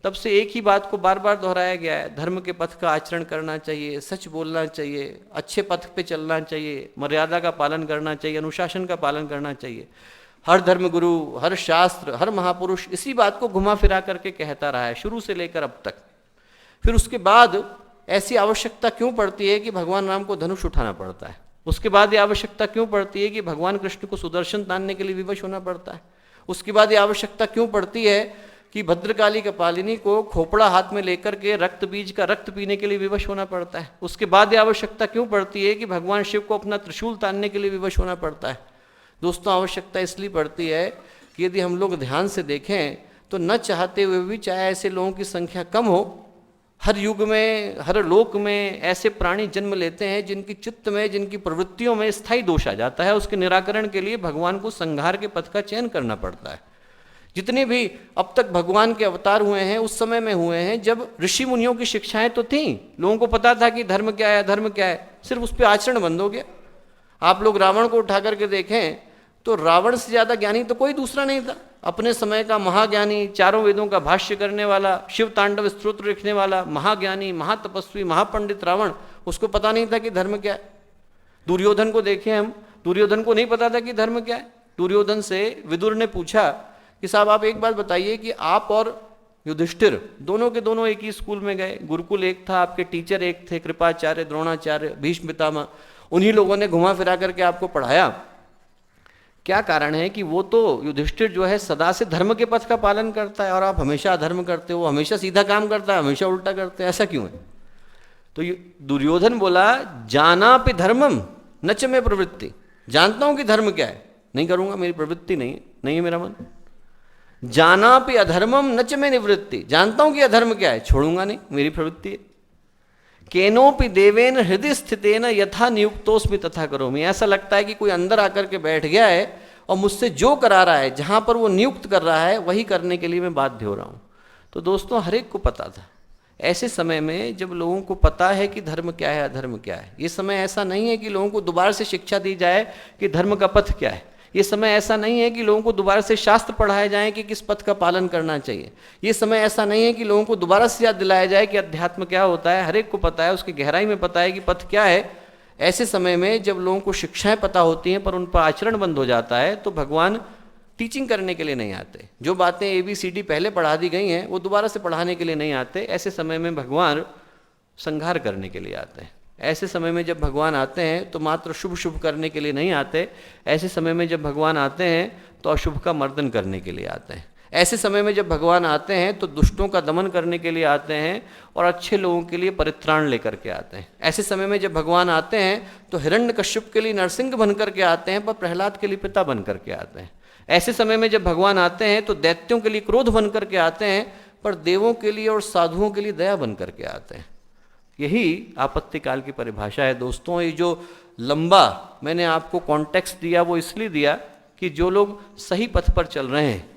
तब से एक ही बात को बार बार दोहराया गया है। धर्म के पथ का आचरण करना चाहिए, सच बोलना चाहिए, अच्छे पथ पे चलना चाहिए, मर्यादा का पालन करना चाहिए, अनुशासन का पालन करना चाहिए। हर धर्मगुरु, हर शास्त्र, हर महापुरुष इसी बात को घुमा फिरा करके कहता रहा है शुरू से लेकर अब तक। फिर उसके बाद ऐसी आवश्यकता क्यों पड़ती है कि भगवान राम को धनुष उठाना पड़ता है? उसके बाद ये आवश्यकता क्यों पड़ती है कि भगवान कृष्ण को सुदर्शन तानने के लिए विवश होना पड़ता है? उसके बाद ये आवश्यकता क्यों पड़ती है कि भद्रकाली कपालिनी को खोपड़ा हाथ में लेकर के रक्त बीज का रक्त पीने के लिए विवश होना पड़ता है? उसके बाद ये आवश्यकता क्यों पड़ती है कि भगवान शिव को अपना त्रिशूल तानने के लिए विवश होना पड़ता है? दोस्तों, आवश्यकता इसलिए पड़ती है कि यदि हम लोग ध्यान से देखें तो न चाहते हुए भी, चाहे ऐसे लोगों की संख्या कम हो, हर युग में, हर लोक में ऐसे प्राणी जन्म लेते हैं जिनकी चित्त में, जिनकी प्रवृत्तियों में स्थायी दोष आ जाता है। उसके निराकरण के लिए भगवान को संहार के पथ का चयन करना पड़ता है। जितने भी अब तक भगवान के अवतार हुए हैं उस समय में हुए हैं जब ऋषि मुनियों की शिक्षाएं तो थीं, लोगों को पता था कि धर्म क्या है, धर्म क्या है, सिर्फ उस पर आचरण बंद हो गया। आप लोग रावण को उठा करके देखें तो रावण से ज़्यादा ज्ञानी तो कोई दूसरा नहीं था। अपने समय का महाज्ञानी, चारों वेदों का भाष्य करने वाला, शिव तांडव स्तोत्र लिखने वाला महाज्ञानी, महातपस्वी, महापंडित रावण, उसको पता नहीं था कि धर्म क्या है। दुर्योधन को देखें हम, दुर्योधन को नहीं पता था कि धर्म क्या है। दुर्योधन से विदुर ने पूछा कि साहब आप एक बात बताइए कि आप और युधिष्ठिर दोनों के दोनों एक ही स्कूल में गए, गुरुकुल एक था, आपके टीचर एक थे, कृपाचार्य, द्रोणाचार्य, भीष्म पितामह, उन्हीं लोगों ने घुमा फिरा करके आपको पढ़ाया। क्या कारण है कि वो तो युधिष्ठिर जो है सदा से धर्म के पथ का पालन करता है और आप हमेशा अधर्म करते हो, हमेशा सीधा काम करता है, हमेशा उल्टा करते हैं, ऐसा क्यों है? तो दुर्योधन बोला, जाना पे धर्मम नच में प्रवृत्ति, जानता हूं कि धर्म क्या है, नहीं करूंगा, मेरी प्रवृत्ति नहीं है मेरा मन। जाना पे अधर्मम नच में निवृत्ति, जानता हूं कि अधर्म क्या है, छोड़ूंगा नहीं, मेरी प्रवृत्ति है। केनोपि देवेन हृदय स्थितेन यथा नियुक्तोस्मि तथा करोमि, ऐसा लगता है कि कोई अंदर आकर के बैठ गया है और मुझसे जो करा रहा है, जहां पर वो नियुक्त कर रहा है, वही करने के लिए मैं बाध्य हो रहा हूं। तो दोस्तों हर एक को पता था। ऐसे समय में जब लोगों को पता है कि धर्म क्या है अधर्म क्या है, ये समय ऐसा नहीं है कि लोगों को दोबारा से शिक्षा दी जाए कि धर्म का पथ क्या है। ये समय ऐसा नहीं है कि लोगों को दोबारा से शास्त्र पढ़ाए जाएं कि किस पथ का पालन करना चाहिए। ये समय ऐसा नहीं है कि लोगों को दोबारा से याद दिलाया जाए कि अध्यात्म क्या होता है। हर एक को पता है, उसकी गहराई में पता है कि पथ क्या है। ऐसे समय में जब लोगों को शिक्षाएं पता होती हैं पर उन पर आचरण बंद हो जाता है, तो भगवान टीचिंग करने के लिए नहीं आते। जो बातें ABCD पहले पढ़ा दी गई हैं वो दोबारा से पढ़ाने के लिए नहीं आते। ऐसे समय में भगवान संहार करने के लिए आते हैं। ऐसे समय में जब भगवान आते हैं तो मात्र शुभ शुभ करने के लिए नहीं आते। ऐसे समय में जब भगवान आते हैं तो अशुभ का मर्दन करने के लिए आते हैं। ऐसे समय में जब भगवान आते हैं तो दुष्टों का दमन करने के लिए आते हैं और अच्छे लोगों के लिए परित्राण लेकर के आते हैं। ऐसे समय में जब भगवान आते हैं तो हिरण्यकश्यप के लिए नरसिंह बन करके आते हैं, पर प्रहलाद के लिए पिता बन करके आते हैं। ऐसे समय में जब भगवान आते हैं तो दैत्यों के लिए क्रोध बन करके आते हैं, पर देवों के लिए और साधुओं के लिए दया बन करके आते हैं। यही आपत्ति काल की परिभाषा है दोस्तों। ये जो लंबा मैंने आपको कॉन्टेक्स्ट दिया वो इसलिए दिया कि जो लोग सही पथ पर चल रहे हैं,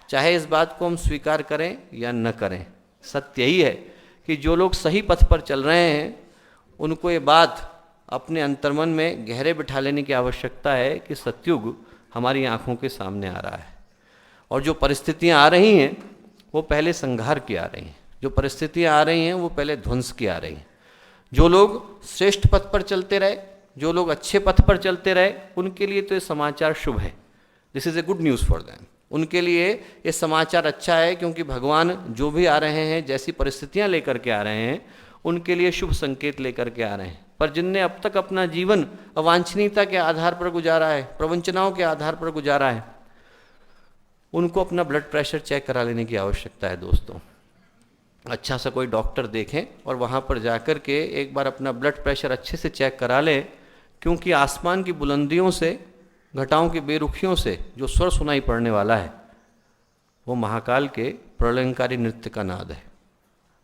चाहे इस बात को हम स्वीकार करें या न करें, सत्य यही है कि जो लोग सही पथ पर चल रहे हैं उनको ये बात अपने अंतर्मन में गहरे बिठा लेने की आवश्यकता है कि सतयुग हमारी आंखों के सामने आ रहा है और जो परिस्थितियां आ रही हैं वो पहले संहार की आ रही हैं। जो परिस्थितियां आ रही हैं वो पहले ध्वंस की आ रही हैं। जो लोग श्रेष्ठ पथ पर चलते रहे, जो लोग अच्छे पथ पर चलते रहे, उनके लिए तो ये समाचार शुभ है। This is a good news for them. उनके लिए ये समाचार अच्छा है, क्योंकि भगवान जो भी आ रहे हैं, जैसी परिस्थितियां लेकर के आ रहे हैं, उनके लिए शुभ संकेत लेकर के आ रहे हैं। पर जिनने अब तक अपना जीवन अवांछनीयता के आधार पर गुजारा है, प्रवंचनाओं के आधार पर गुजारा है, उनको अपना ब्लड प्रेशर चेक करा लेने की आवश्यकता है दोस्तों। अच्छा सा कोई डॉक्टर देखें और वहाँ पर जाकर के एक बार अपना ब्लड प्रेशर अच्छे से चेक करा लें, क्योंकि आसमान की बुलंदियों से, घटाओं की बेरुखियों से जो स्वर सुनाई पड़ने वाला है वो महाकाल के प्रलयंकारी नृत्य का नाद है।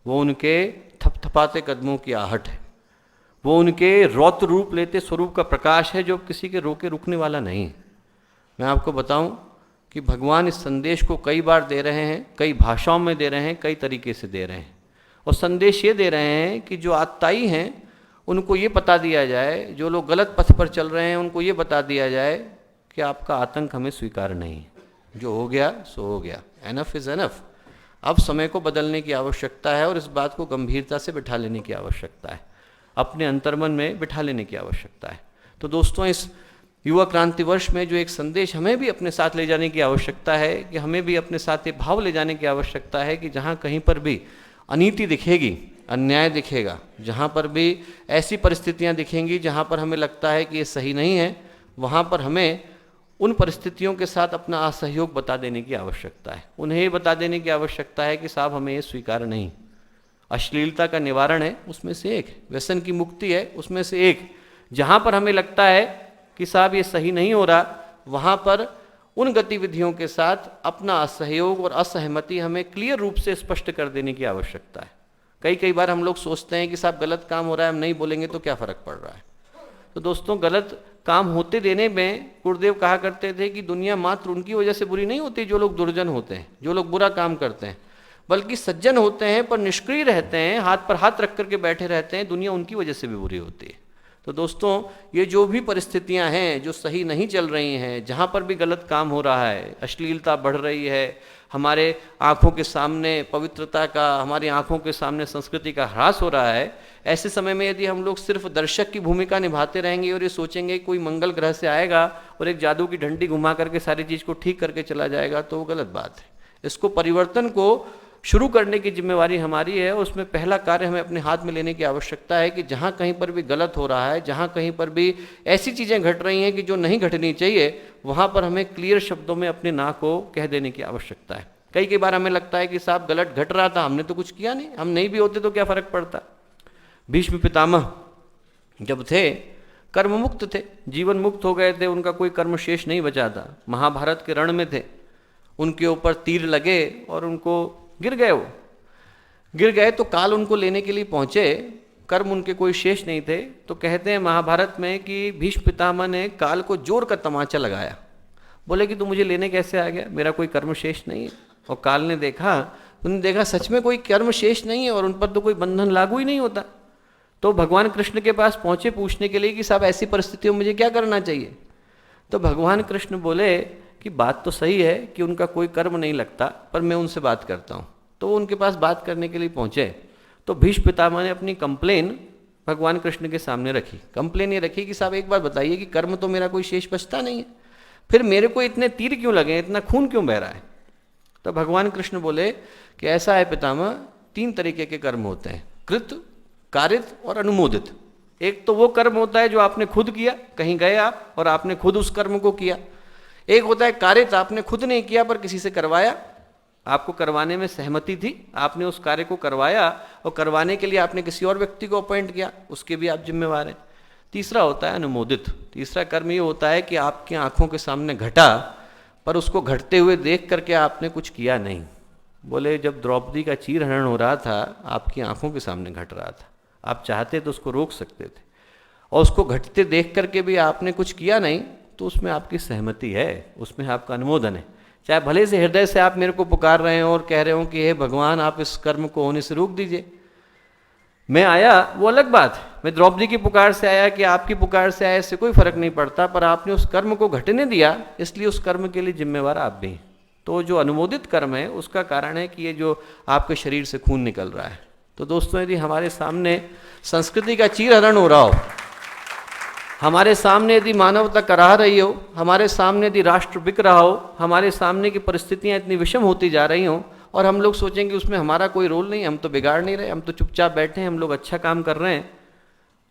वो उनके थपथपाते कदमों की आहट है। वो उनके रौद्र रूप लेते स्वरूप का प्रकाश है, जो किसी के रोके रुकने वाला नहीं है। मैं आपको बताऊं कि भगवान इस संदेश को कई बार दे रहे हैं, कई भाषाओं में दे रहे हैं, कई तरीके से दे रहे हैं। और संदेश ये दे रहे हैं कि जो आत्ताई हैं उनको ये बता दिया जाए, जो लोग गलत पथ पर चल रहे हैं उनको ये बता दिया जाए कि आपका आतंक हमें स्वीकार नहीं है। जो हो गया सो हो गया, एनफ इज़ एनफ। अब समय को बदलने की आवश्यकता है और इस बात को गंभीरता से बिठा लेने की आवश्यकता है, अपने अंतर्मन में बिठा लेने की आवश्यकता है। तो दोस्तों, इस युवा क्रांति वर्ष में जो एक संदेश हमें भी अपने साथ ले जाने की आवश्यकता है कि हमें भी अपने साथ ये भाव ले जाने की आवश्यकता है कि जहाँ कहीं पर भी अनीति दिखेगी, अन्याय दिखेगा, जहाँ पर भी ऐसी परिस्थितियाँ दिखेंगी जहाँ पर हमें लगता है कि ये सही नहीं है, वहाँ पर हमें उन परिस्थितियों के साथ अपना असहयोग बता देने की आवश्यकता है। उन्हें ये बता देने की आवश्यकता है कि साहब हमें ये स्वीकार नहीं। अश्लीलता का निवारण है उसमें से एक, व्यसन की मुक्ति है उसमें से एक। जहाँ पर हमें लगता है कि साहब ये सही नहीं हो रहा, वहाँ पर उन गतिविधियों के साथ अपना असहयोग और असहमति हमें क्लियर रूप से स्पष्ट कर देने की आवश्यकता है। कई बार हम लोग सोचते हैं कि साहब गलत काम हो रहा है, हम नहीं बोलेंगे तो क्या फ़र्क पड़ रहा है। तो दोस्तों, गलत काम होते देने में गुरुदेव कहा करते थे कि दुनिया मात्र उनकी वजह से बुरी नहीं होती जो लोग दुर्जन होते हैं, जो लोग बुरा काम करते हैं, बल्कि सज्जन होते हैं पर निष्क्रिय रहते हैं, हाथ पर हाथ रख करके बैठे रहते हैं, दुनिया उनकी वजह से भी बुरी होती है। तो दोस्तों, ये जो भी परिस्थितियां हैं जो सही नहीं चल रही हैं, जहाँ पर भी गलत काम हो रहा है, अश्लीलता बढ़ रही है, हमारे आँखों के सामने पवित्रता का, हमारी आँखों के सामने संस्कृति का ह्रास हो रहा है, ऐसे समय में यदि हम लोग सिर्फ दर्शक की भूमिका निभाते रहेंगे और ये सोचेंगे कोई मंगल ग्रह से आएगा और एक जादू की डंडी घुमा करके सारी चीज़ को ठीक करके चला जाएगा, तो वो गलत बात है। इसको परिवर्तन को शुरू करने की जिम्मेवारी हमारी है। उसमें पहला कार्य हमें अपने हाथ में लेने की आवश्यकता है कि जहाँ कहीं पर भी गलत हो रहा है, जहाँ कहीं पर भी ऐसी चीज़ें घट रही हैं कि जो नहीं घटनी चाहिए, वहाँ पर हमें क्लियर शब्दों में अपने ना को कह देने की आवश्यकता है। कई बार हमें लगता है कि साहब गलत घट रहा था, हमने तो कुछ किया नहीं, हम नहीं भी होते तो क्या फ़र्क पड़ता। भीष्म पितामह जब थे कर्म मुक्त थे, जीवन मुक्त हो गए थे, उनका कोई कर्म शेष नहीं बचा था। महाभारत के रण में थे, उनके ऊपर तीर लगे और उनको गिर गए। वो गिर गए तो काल उनको लेने के लिए पहुंचे, कर्म उनके कोई शेष नहीं थे। तो कहते हैं महाभारत में कि भीष्म पितामह ने काल को जोर का तमाचा लगाया, बोले कि तू मुझे लेने कैसे आ गया, मेरा कोई कर्म शेष नहीं है। और काल ने देखा उन्होंने देखा सच में कोई कर्म शेष नहीं है और उन पर तो कोई बंधन लागू ही नहीं होता। तो भगवान कृष्ण के पास पहुंचे पूछने के लिए कि साहब ऐसी परिस्थितियों में मुझे क्या करना चाहिए। तो भगवान कृष्ण बोले कि बात तो सही है कि उनका कोई कर्म नहीं लगता, पर मैं उनसे बात करता हूँ। तो वो उनके पास बात करने के लिए पहुँचे तो भीष्म पितामह ने अपनी कंप्लेन भगवान कृष्ण के सामने रखी। कंप्लेन ये रखी कि साहब एक बार बताइए कि कर्म तो मेरा कोई शेष बचता नहीं है, फिर मेरे को इतने तीर क्यों लगे, इतना खून क्यों बह रहा है। तो भगवान कृष्ण बोले कि ऐसा है पितामह, 3 तरीके के कर्म होते हैं, कृत, कारित और अनुमोदित। एक तो वो कर्म होता है जो आपने खुद किया, कहीं गए आप और आपने खुद उस कर्म को किया। एक होता है कारित, आपने खुद नहीं किया पर किसी से करवाया, आपको करवाने में सहमति थी, आपने उस कार्य को करवाया और करवाने के लिए आपने किसी और व्यक्ति को अपॉइंट किया, उसके भी आप जिम्मेवार हैं। तीसरा होता है अनुमोदित। तीसरा कर्म ये होता है कि आपकी आंखों के सामने घटा पर उसको घटते हुए देख करके आपने कुछ किया नहीं। बोले जब द्रौपदी का चीरहरण हो रहा था आपकी आंखों के सामने घट रहा था, आप चाहते तो उसको रोक सकते थे, और उसको घटते देख करके भी आपने कुछ किया नहीं, तो उसमें आपकी सहमति है, उसमें आपका अनुमोदन है। चाहे भले से हृदय से आप मेरे को पुकार रहे हो और कह रहे हो कि हे भगवान आप इस कर्म को होने से रोक दीजिए, मैं आया वो अलग बात है, मैं द्रौपदी की पुकार से आया कि आपकी पुकार से आया, इससे कोई फर्क नहीं पड़ता, पर आपने उस कर्म को घटने दिया, इसलिए उस कर्म के लिए जिम्मेवार आप भी। तो जो अनुमोदित कर्म है उसका कारण है कि ये जो आपके शरीर से खून निकल रहा है। तो दोस्तों यदि हमारे सामने संस्कृति का चीरहरण हो रहा हो, हमारे सामने यदि मानवता कराह रही हो, हमारे सामने यदि राष्ट्र बिक रहा हो, हमारे सामने की परिस्थितियां इतनी विषम होती जा रही हों और हम लोग सोचेंगे उसमें हमारा कोई रोल नहीं, हम तो बिगाड़ नहीं रहे, हम तो चुपचाप बैठे हैं, हम लोग अच्छा काम कर रहे हैं,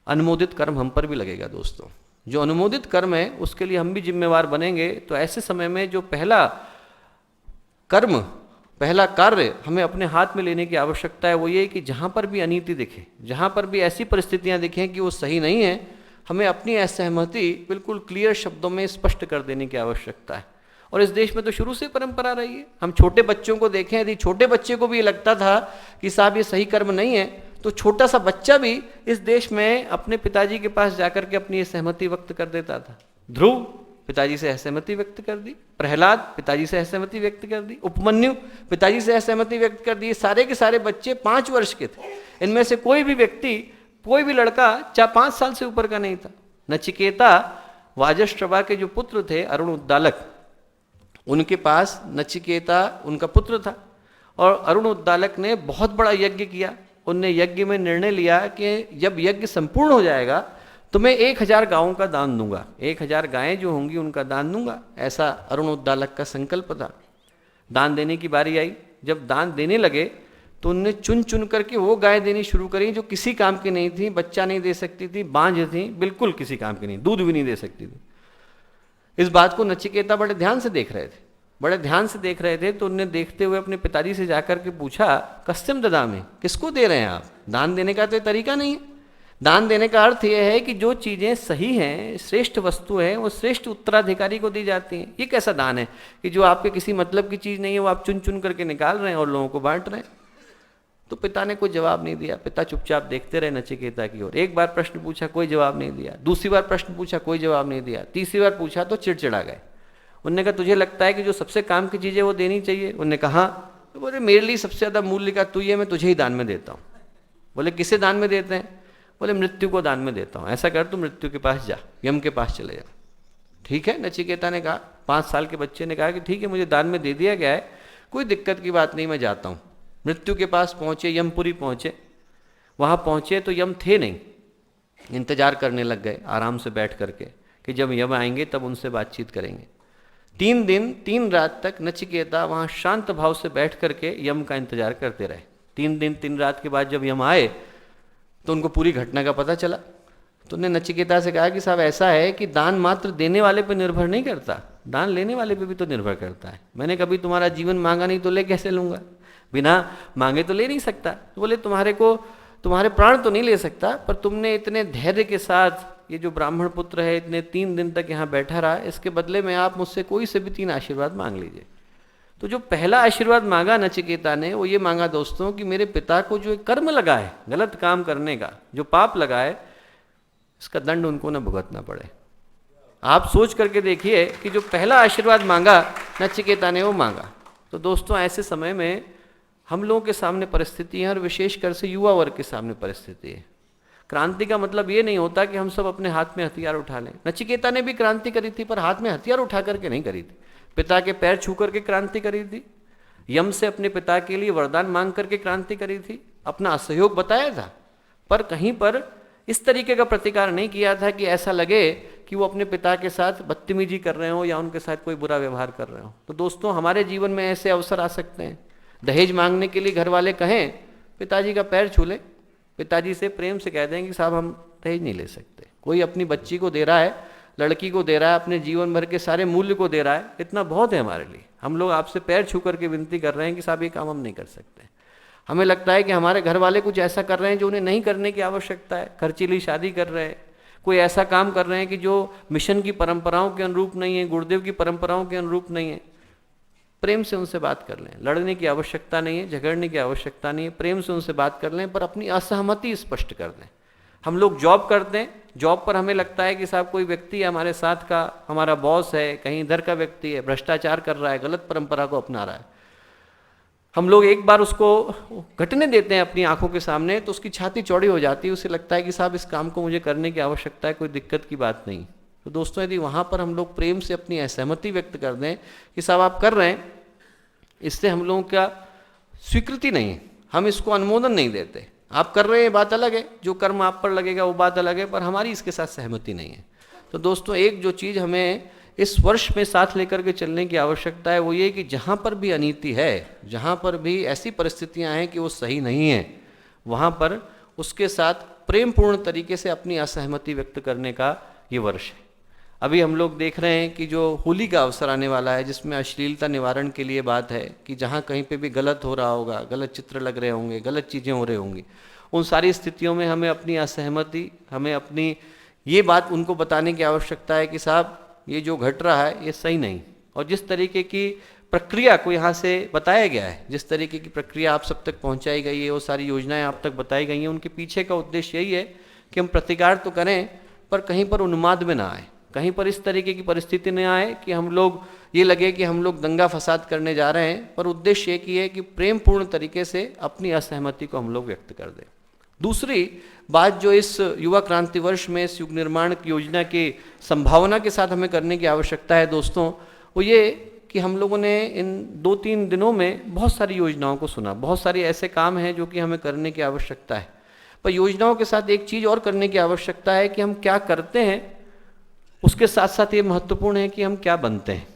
अनुमोदित कर्म हम पर भी लगेगा। दोस्तों जो अनुमोदित कर्म है उसके लिए हम भी जिम्मेवार बनेंगे। तो ऐसे समय में जो पहला कर्म, पहला कार्य हमें अपने हाथ में लेने की आवश्यकता है वो ये कि जहाँ पर भी अनीति दिखे, जहाँ पर भी ऐसी परिस्थितियाँ दिखें कि वो सही नहीं है, हमें अपनी असहमति बिल्कुल क्लियर शब्दों में स्पष्ट कर देने की आवश्यकता है। और इस देश में तो शुरू से परंपरा रही है। हम छोटे बच्चों को देखें, यदि छोटे बच्चे को भी ये लगता था कि साहब ये सही कर्म नहीं है, तो छोटा सा बच्चा भी इस देश में अपने पिताजी के पास जाकर के अपनी सहमति व्यक्त कर देता था। ध्रुव पिताजी से असहमति व्यक्त कर दी, प्रहलाद पिताजी से असहमति व्यक्त कर दी, उपमन्यु पिताजी से असहमति व्यक्त कर दी। सारे के सारे बच्चे 5 वर्ष के थे। इनमें से कोई भी व्यक्ति, कोई भी लड़का 4-5 साल से ऊपर का नहीं था। नचिकेता वाजश्रवा के जो पुत्र थे अरुण उद्दालक, उनके पास नचिकेता उनका पुत्र था और अरुण उद्दालक ने बहुत बड़ा यज्ञ किया। उनने यज्ञ में निर्णय लिया कि जब यज्ञ संपूर्ण हो जाएगा तो मैं 1000 गायों का दान दूंगा, 1000 गायें जो होंगी उनका दान दूंगा। ऐसा अरुण उद्दालक का संकल्प था। दान देने की बारी आई, जब दान देने लगे तो उनने चुन चुन करके वो गाय देनी शुरू करी जो किसी काम की नहीं थी, बच्चा नहीं दे सकती थी, बांझ थी, बिल्कुल किसी काम की नहीं, दूध भी नहीं दे सकती थी। इस बात को नचिकेता बड़े ध्यान से देख रहे थे, बड़े ध्यान से देख रहे थे। तो उनने देखते हुए अपने पिताजी से जाकर के पूछा, कस्यम ददामि, किसको दे रहे हैं आप? दान देने का तो तरीका नहीं है। दान देने का अर्थ यह है कि जो चीज़ें सही हैं, श्रेष्ठ वस्तु है, वो श्रेष्ठ उत्तराधिकारी को दी जाती हैं। ये कैसा दान है कि जो आपके किसी मतलब की चीज़ नहीं है वो आप चुन चुन करके निकाल रहे हैं और लोगों को बांट रहे हैं? तो पिता ने कोई जवाब नहीं दिया। पिता चुपचाप देखते रहे नचिकेता की ओर। एक बार प्रश्न पूछा, कोई जवाब नहीं दिया। दूसरी बार प्रश्न पूछा, कोई जवाब नहीं दिया। तीसरी बार पूछा तो चिड़चिड़ा गए। उनने कहा, तुझे लगता है कि जो सबसे काम की चीज़ें वो देनी चाहिए? उनने कहा, तो बोले मेरे लिए सबसे ज़्यादा मूल्य का तू है, मैं तुझे ही दान में देता हूँ। बोले किसे दान में देते हैं? बोले मृत्यु को दान में देता हूँ। ऐसा कर, तू मृत्यु के पास जा, यम के पास चले जा। ठीक है, नचिकेता ने कहा। 5 साल के बच्चे ने कहा कि ठीक है, मुझे दान में दे दिया गया है, कोई दिक्कत की बात नहीं, मैं जाता हूँ। मृत्यु के पास पहुँचे, यमपुरी पहुँचे। वहाँ पहुँचे तो यम थे नहीं, इंतजार करने लग गए आराम से बैठ करके कि जब यम आएंगे तब उनसे बातचीत करेंगे। 3 दिन 3 रात तक नचिकेता वहाँ शांत भाव से बैठ करके यम का इंतजार करते रहे। 3 दिन 3 रात के बाद जब यम आए तो उनको पूरी घटना का पता चला। तो उन्होंने नचिकेता से कहा कि साहब ऐसा है कि दान मात्र देने वाले पर निर्भर नहीं करता, दान लेने वाले पे भी तो निर्भर करता है। मैंने कभी तुम्हारा जीवन मांगा नहीं तो ले कैसे लूँगा? बिना मांगे तो ले नहीं सकता। तो बोले तुम्हारे प्राण तो नहीं ले सकता, पर तुमने इतने धैर्य के साथ ये जो ब्राह्मण पुत्र है इतने 3 दिन तक यहाँ बैठा रहा, इसके बदले में आप मुझसे कोई से भी 3 आशीर्वाद मांग लीजिए। तो जो पहला आशीर्वाद मांगा नचिकेता ने वो ये मांगा दोस्तों कि मेरे पिता को जो कर्म लगा है, गलत काम करने का जो पाप लगा है, इसका दंड उनको न भुगतना पड़े। आप सोच करके देखिए कि जो पहला आशीर्वाद मांगा नचिकेता ने वो मांगा। तो दोस्तों ऐसे समय में हम लोगों के सामने परिस्थिति है और विशेषकर से युवा वर्ग के सामने परिस्थिति है। क्रांति का मतलब ये नहीं होता कि हम सब अपने हाथ में हथियार उठा लें। नचिकेता ने भी क्रांति करी थी, पर हाथ में हथियार उठा करके नहीं करी थी। पिता के पैर छू करके क्रांति करी थी, यम से अपने पिता के लिए वरदान मांग करके क्रांति करी थी, अपना असहयोग बताया था, पर कहीं पर इस तरीके का प्रतिकार नहीं किया था कि ऐसा लगे कि वो अपने पिता के साथ बदतमीजी कर रहे हो या उनके साथ कोई बुरा व्यवहार कर रहे हो। तो दोस्तों, हमारे जीवन में ऐसे अवसर आ सकते हैं। दहेज मांगने के लिए घर वाले कहें, पिताजी का पैर छू ले, पिताजी से प्रेम से कह दें कि साहब हम दहेज नहीं ले सकते। कोई अपनी बच्ची को दे रहा है, लड़की को दे रहा है, अपने जीवन भर के सारे मूल्य को दे रहा है, इतना बहुत है हमारे लिए। हम लोग आपसे पैर छू करके विनती कर रहे हैं कि साहब ये काम हम नहीं कर सकते। हमें लगता है कि हमारे घर वाले कुछ ऐसा कर रहे हैं जो उन्हें नहीं करने की आवश्यकता है, खर्चीली शादी कर रहे हैं, कोई ऐसा काम कर रहे हैं कि जो मिशन की परंपराओं के अनुरूप नहीं है, गुरुदेव की परंपराओं के अनुरूप नहीं है। प्रेम से उनसे बात कर लें, लड़ने की आवश्यकता नहीं है, झगड़ने की आवश्यकता नहीं है, प्रेम से उनसे बात कर लें, पर अपनी असहमति स्पष्ट कर दें। हम लोग जॉब करते हैं, जॉब पर हमें लगता है कि साहब कोई व्यक्ति है हमारे साथ का, हमारा बॉस है, कहीं इधर का व्यक्ति है, भ्रष्टाचार कर रहा है, गलत परंपरा को अपना रहा है। हम लोग एक बार उसको घटने देते हैं अपनी आंखों के सामने, तो उसकी छाती चौड़ी हो जाती है, उसे लगता है कि साहब इस काम को मुझे करने की आवश्यकता है, कोई दिक्कत की बात नहीं। तो दोस्तों, यदि वहाँ पर हम लोग प्रेम से अपनी असहमति व्यक्त कर दें कि साहब आप कर रहे हैं, इससे हम लोगों का स्वीकृति नहीं है, हम इसको अनुमोदन नहीं देते। आप कर रहे हैं बात अलग है, जो कर्म आप पर लगेगा वो बात अलग है, पर हमारी इसके साथ सहमति नहीं है। तो दोस्तों, एक जो चीज़ हमें इस वर्ष में साथ लेकर के चलने की आवश्यकता है वो ये कि जहाँ पर भी अनीति है, जहाँ पर भी ऐसी परिस्थितियाँ हैं कि वो सही नहीं है, वहाँ पर उसके साथ प्रेमपूर्ण तरीके से अपनी असहमति व्यक्त करने का ये वर्ष है। अभी हम लोग देख रहे हैं कि जो होली का अवसर आने वाला है, जिसमें अश्लीलता निवारण के लिए बात है कि जहाँ कहीं पे भी गलत हो रहा होगा, गलत चित्र लग रहे होंगे, गलत चीज़ें हो रही होंगी, उन सारी स्थितियों में हमें अपनी असहमति, हमें अपनी ये बात उनको बताने की आवश्यकता है कि साहब ये जो घट रहा है ये सही नहीं। और जिस तरीके की प्रक्रिया को यहाँ से बताया गया है, जिस तरीके की प्रक्रिया आप सब तक पहुँचाई गई है, वो सारी योजनाएँ आप तक बताई गई हैं, उनके पीछे का उद्देश्य यही है कि हम प्रतिकार तो करें पर कहीं पर उन्माद में ना आए, कहीं पर इस तरीके की परिस्थिति न आए कि हम लोग ये लगे कि हम लोग दंगा फसाद करने जा रहे हैं, पर उद्देश्य एक ही है कि प्रेमपूर्ण तरीके से अपनी असहमति को हम लोग व्यक्त कर दें। दूसरी बात जो इस युवा क्रांति वर्ष में इस युग निर्माण की योजना की संभावना के साथ हमें करने की आवश्यकता है दोस्तों, वो ये कि हम लोगों ने इन 2-3 दिनों में बहुत सारी योजनाओं को सुना, बहुत सारे ऐसे काम हैं जो कि हमें करने की आवश्यकता है, पर योजनाओं के साथ एक चीज़ और करने की आवश्यकता है कि हम क्या करते हैं, उसके साथ साथ ये महत्वपूर्ण है कि हम क्या बनते हैं।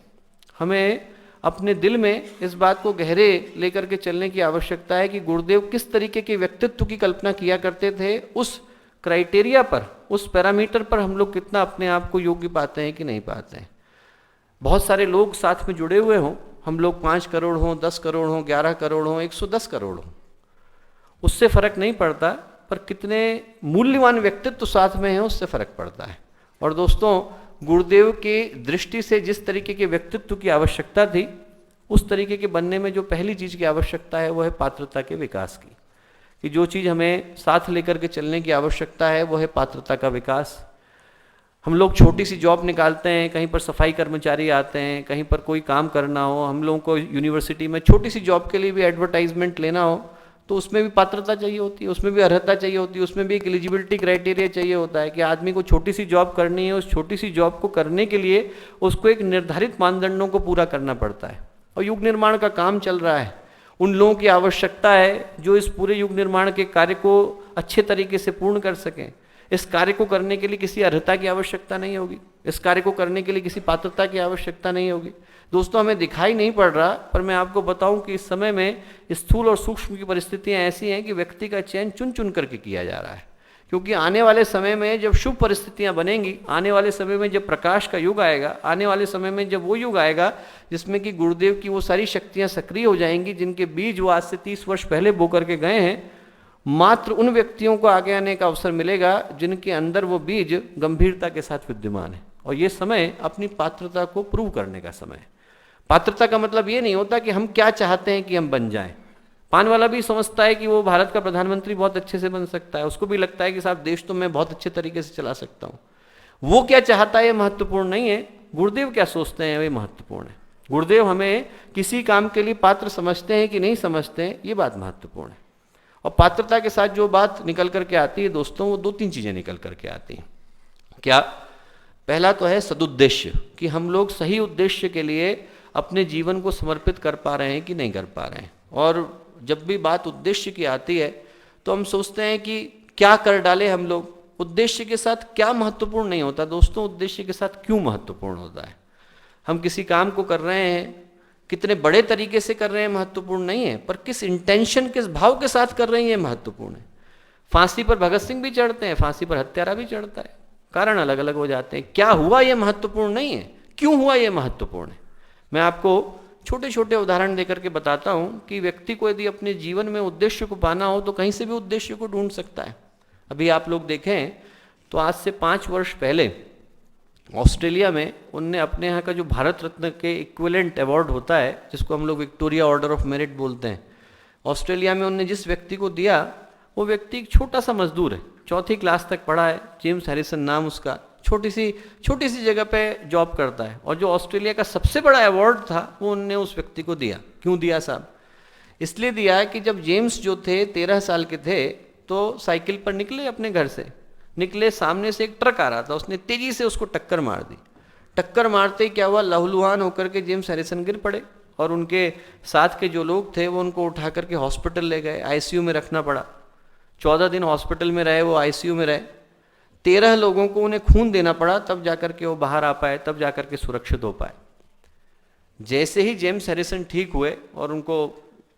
हमें अपने दिल में इस बात को गहरे लेकर के चलने की आवश्यकता है कि गुरुदेव किस तरीके के व्यक्तित्व की कल्पना किया करते थे, उस क्राइटेरिया पर, उस पैरामीटर पर हम लोग कितना अपने आप को योग्य पाते हैं कि नहीं पाते हैं। बहुत सारे लोग साथ में जुड़े हुए हों, हम लोग 5 करोड़ हों, 10 करोड़ हों, 11 करोड़ हों, 110 करोड़ हों, उससे फर्क नहीं पड़ता, पर कितने मूल्यवान व्यक्तित्व साथ में हैं उससे फर्क पड़ता है। और दोस्तों, गुरुदेव की दृष्टि से जिस तरीके के व्यक्तित्व की आवश्यकता थी, उस तरीके के बनने में जो पहली चीज़ की आवश्यकता है वो है पात्रता के विकास की। कि जो चीज़ हमें साथ लेकर के चलने की आवश्यकता है वो है पात्रता का विकास। हम लोग छोटी सी जॉब निकालते हैं, कहीं पर सफाई कर्मचारी आते हैं, कहीं पर कोई काम करना हो, हम लोगों को यूनिवर्सिटी में छोटी सी जॉब के लिए भी एडवर्टाइजमेंट लेना हो तो उसमें भी पात्रता चाहिए होती है, उसमें भी अर्हता चाहिए होती है, उसमें भी एक एलिजिबिलिटी क्राइटेरिया चाहिए होता है कि आदमी को छोटी सी जॉब करनी है, उस छोटी सी जॉब को करने के लिए उसको एक निर्धारित मानदंडों को पूरा करना पड़ता है। और युग निर्माण का काम चल रहा है, उन लोगों की आवश्यकता है जो इस पूरे युग निर्माण के कार्य को अच्छे तरीके से पूर्ण कर सकें। इस कार्य को करने के लिए किसी अर्हता की आवश्यकता नहीं होगी, इस कार्य को करने के लिए किसी पात्रता की आवश्यकता नहीं होगी। दोस्तों, हमें दिखाई नहीं पड़ रहा, पर मैं आपको बताऊं कि इस समय में स्थूल और सूक्ष्म की परिस्थितियां ऐसी हैं कि व्यक्ति का चयन चुन चुन करके किया जा रहा है। क्योंकि आने वाले समय में जब शुभ परिस्थितियां बनेंगी, आने वाले समय में जब प्रकाश का युग आएगा, आने वाले समय में जब वो युग आएगा जिसमें कि गुरुदेव की वो सारी शक्तियां सक्रिय हो जाएंगी जिनके बीज वो आज से 30 वर्ष पहले बो करके गए हैं, मात्र उन व्यक्तियों को आगे आने का अवसर मिलेगा जिनके अंदर वो बीज गंभीरता के साथ विद्यमान है। और ये समय अपनी पात्रता को प्रूव करने का समय है। पात्रता का मतलब ये नहीं होता कि हम क्या चाहते हैं कि हम बन जाएं। पान वाला भी समझता है कि वो भारत का प्रधानमंत्री बहुत अच्छे से बन सकता है, उसको भी लगता है कि साहब देश तो मैं बहुत अच्छे तरीके से चला सकता हूँ। वो क्या चाहता है ये महत्वपूर्ण नहीं है, गुरुदेव क्या सोचते हैं ये महत्वपूर्ण है। गुरुदेव हमें किसी काम के लिए पात्र समझते हैं कि नहीं समझते हैं, ये बात महत्वपूर्ण है। और पात्रता के साथ जो बात निकल करके आती है दोस्तों, वो 2-3 चीजें निकल करके आती हैं। क्या? पहला तो है सदुद्देश्य, कि हम लोग सही उद्देश्य के लिए अपने जीवन को समर्पित कर पा रहे हैं कि नहीं कर पा रहे हैं। और जब भी बात उद्देश्य की आती है तो हम सोचते हैं कि क्या कर डाले हम लोग, उद्देश्य के साथ क्या महत्वपूर्ण नहीं होता दोस्तों, उद्देश्य के साथ क्यों महत्वपूर्ण होता है। हम किसी काम को कर रहे हैं, कितने बड़े तरीके से कर रहे हैं महत्वपूर्ण नहीं है, पर किस इंटेंशन, किस भाव के साथ कर रहे हैं ये महत्वपूर्ण है। फांसी पर भगत सिंह भी चढ़ते हैं, फांसी पर हत्यारा भी चढ़ता है, कारण अलग अलग हो जाते हैं। क्या हुआ ये महत्वपूर्ण नहीं है, क्यों हुआ ये महत्वपूर्ण है। मैं आपको छोटे छोटे उदाहरण देकर के बताता हूं कि व्यक्ति को यदि अपने जीवन में उद्देश्य को पाना हो तो कहीं से भी उद्देश्य को ढूंढ सकता है। अभी आप लोग देखें तो आज से 5 वर्ष पहले ऑस्ट्रेलिया में उनने अपने यहाँ का जो भारत रत्न के इक्विवेलेंट अवार्ड होता है, जिसको हम लोग विक्टोरिया ऑर्डर ऑफ मेरिट बोलते हैं, ऑस्ट्रेलिया में उनने जिस व्यक्ति को दिया, वो व्यक्ति एक छोटा सा मजदूर है, 4th क्लास तक पढ़ा है, जेम्स हैरिसन नाम उसका, छोटी सी जगह पे जॉब करता है। और जो ऑस्ट्रेलिया का सबसे बड़ा अवार्ड था वो उनने उस व्यक्ति को दिया। क्यों दिया साहब? इसलिए दिया कि जब जेम्स जो थे 13 साल के थे तो साइकिल पर निकले, अपने घर से निकले, सामने से एक ट्रक आ रहा था, उसने तेजी से उसको टक्कर मार दी। टक्कर मारते ही क्या हुआ, लहूलुहान होकर के जेम्स हैरिसन गिर पड़े और उनके साथ के जो लोग थे वो उनको उठा करके हॉस्पिटल ले गए, आईसीयू में रखना पड़ा। 14 दिन हॉस्पिटल में रहे, वो आईसीयू में रहे। 13 लोगों को उन्हें खून देना पड़ा, तब जाकर के वो बाहर आ पाए, तब जाकर के सुरक्षित हो पाए। जैसे ही जेम्स हैरिसन ठीक हुए और उनको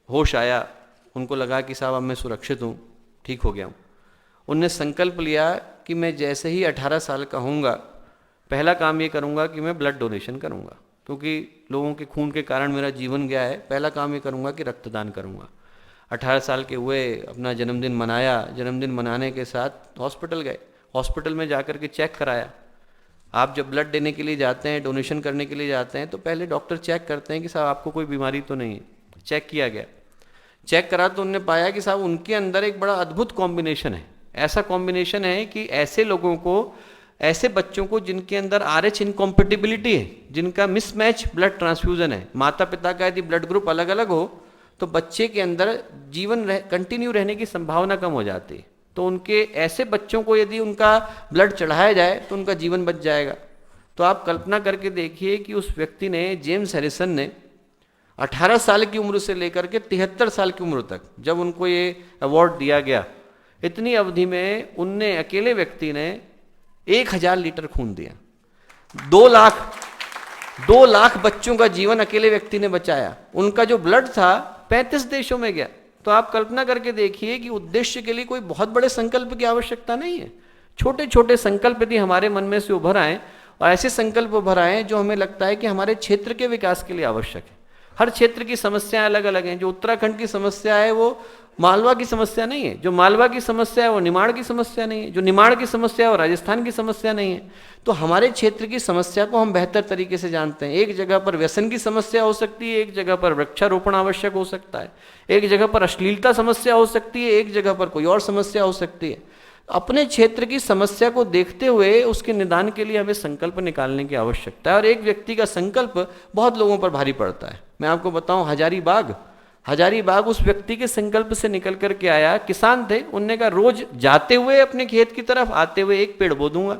होश आया, उनको लगा कि साहब अब मैं सुरक्षित हूँ, ठीक हो गया हूँ, उनने संकल्प लिया कि मैं जैसे ही 18 साल का होऊंगा पहला काम ये करूँगा कि मैं ब्लड डोनेशन करूँगा, क्योंकि लोगों के खून के कारण मेरा जीवन गया है। पहला काम ये करूँगा कि रक्तदान करूँगा। 18 साल के हुए, अपना जन्मदिन मनाया, जन्मदिन मनाने के साथ हॉस्पिटल गए, हॉस्पिटल में जाकर के चेक कराया। आप जब ब्लड देने के लिए जाते हैं, डोनेशन करने के लिए जाते हैं, तो पहले डॉक्टर चेक करते हैं कि साहब आपको कोई बीमारी तो नहीं है। चेक किया गया, चेक करा तो उन्होंने पाया कि साहब उनके अंदर एक बड़ा अद्भुत कॉम्बिनेशन है। ऐसा कॉम्बिनेशन है कि ऐसे लोगों को, ऐसे बच्चों को जिनके अंदर RH इनकॉम्पेटिबिलिटी है, जिनका मिसमैच ब्लड ट्रांसफ्यूजन है, माता पिता का यदि ब्लड ग्रुप अलग अलग हो तो बच्चे के अंदर जीवन कंटिन्यू रहने की संभावना कम हो जाती है। तो उनके ऐसे बच्चों को यदि उनका ब्लड चढ़ाया जाए तो उनका जीवन बच जाएगा। तो आप कल्पना करके देखिए कि उस व्यक्ति ने, जेम्स हैरिसन ने 18 साल की उम्र से लेकर के 73 साल की उम्र तक, जब उनको ये अवार्ड दिया गया, इतनी अवधि में उनने, अकेले व्यक्ति ने 1000 लीटर खून दिया। 2 लाख बच्चों का जीवन अकेले व्यक्ति ने बचाया। उनका जो ब्लड था 35 देशों में गया। तो आप कल्पना करके देखिए कि उद्देश्य के लिए कोई बहुत बड़े संकल्प की आवश्यकता नहीं है। छोटे छोटे संकल्प यदि हमारे मन में से उभर आए, और ऐसे संकल्प उभर आए जो हमें लगता है कि हमारे क्षेत्र के विकास के लिए आवश्यक है। हर क्षेत्र की समस्याएं अलग अलग हैं। जो उत्तराखंड की समस्या है वो मालवा की समस्या नहीं है, जो मालवा की समस्या है वो निमाड़ की समस्या नहीं है, जो निमाड़ की समस्या है वो राजस्थान की समस्या नहीं है। तो हमारे क्षेत्र की समस्या को हम बेहतर तरीके से जानते हैं। एक जगह पर व्यसन की समस्या हो सकती है, एक जगह पर वृक्षारोपण आवश्यक हो सकता है, एक जगह पर अश्लीलता समस्या हो सकती है, एक जगह पर कोई और समस्या हो सकती है। अपने क्षेत्र की समस्या को देखते हुए उसके निदान के लिए हमें संकल्प निकालने की आवश्यकता है। और एक व्यक्ति का संकल्प बहुत लोगों पर भारी पड़ता है। मैं आपको बताऊं, हजारीबाग उस व्यक्ति के संकल्प से निकल करके आया। किसान थे, उनने कहा रोज जाते हुए अपने खेत की तरफ, आते हुए 1 पेड़ बो दूंगा।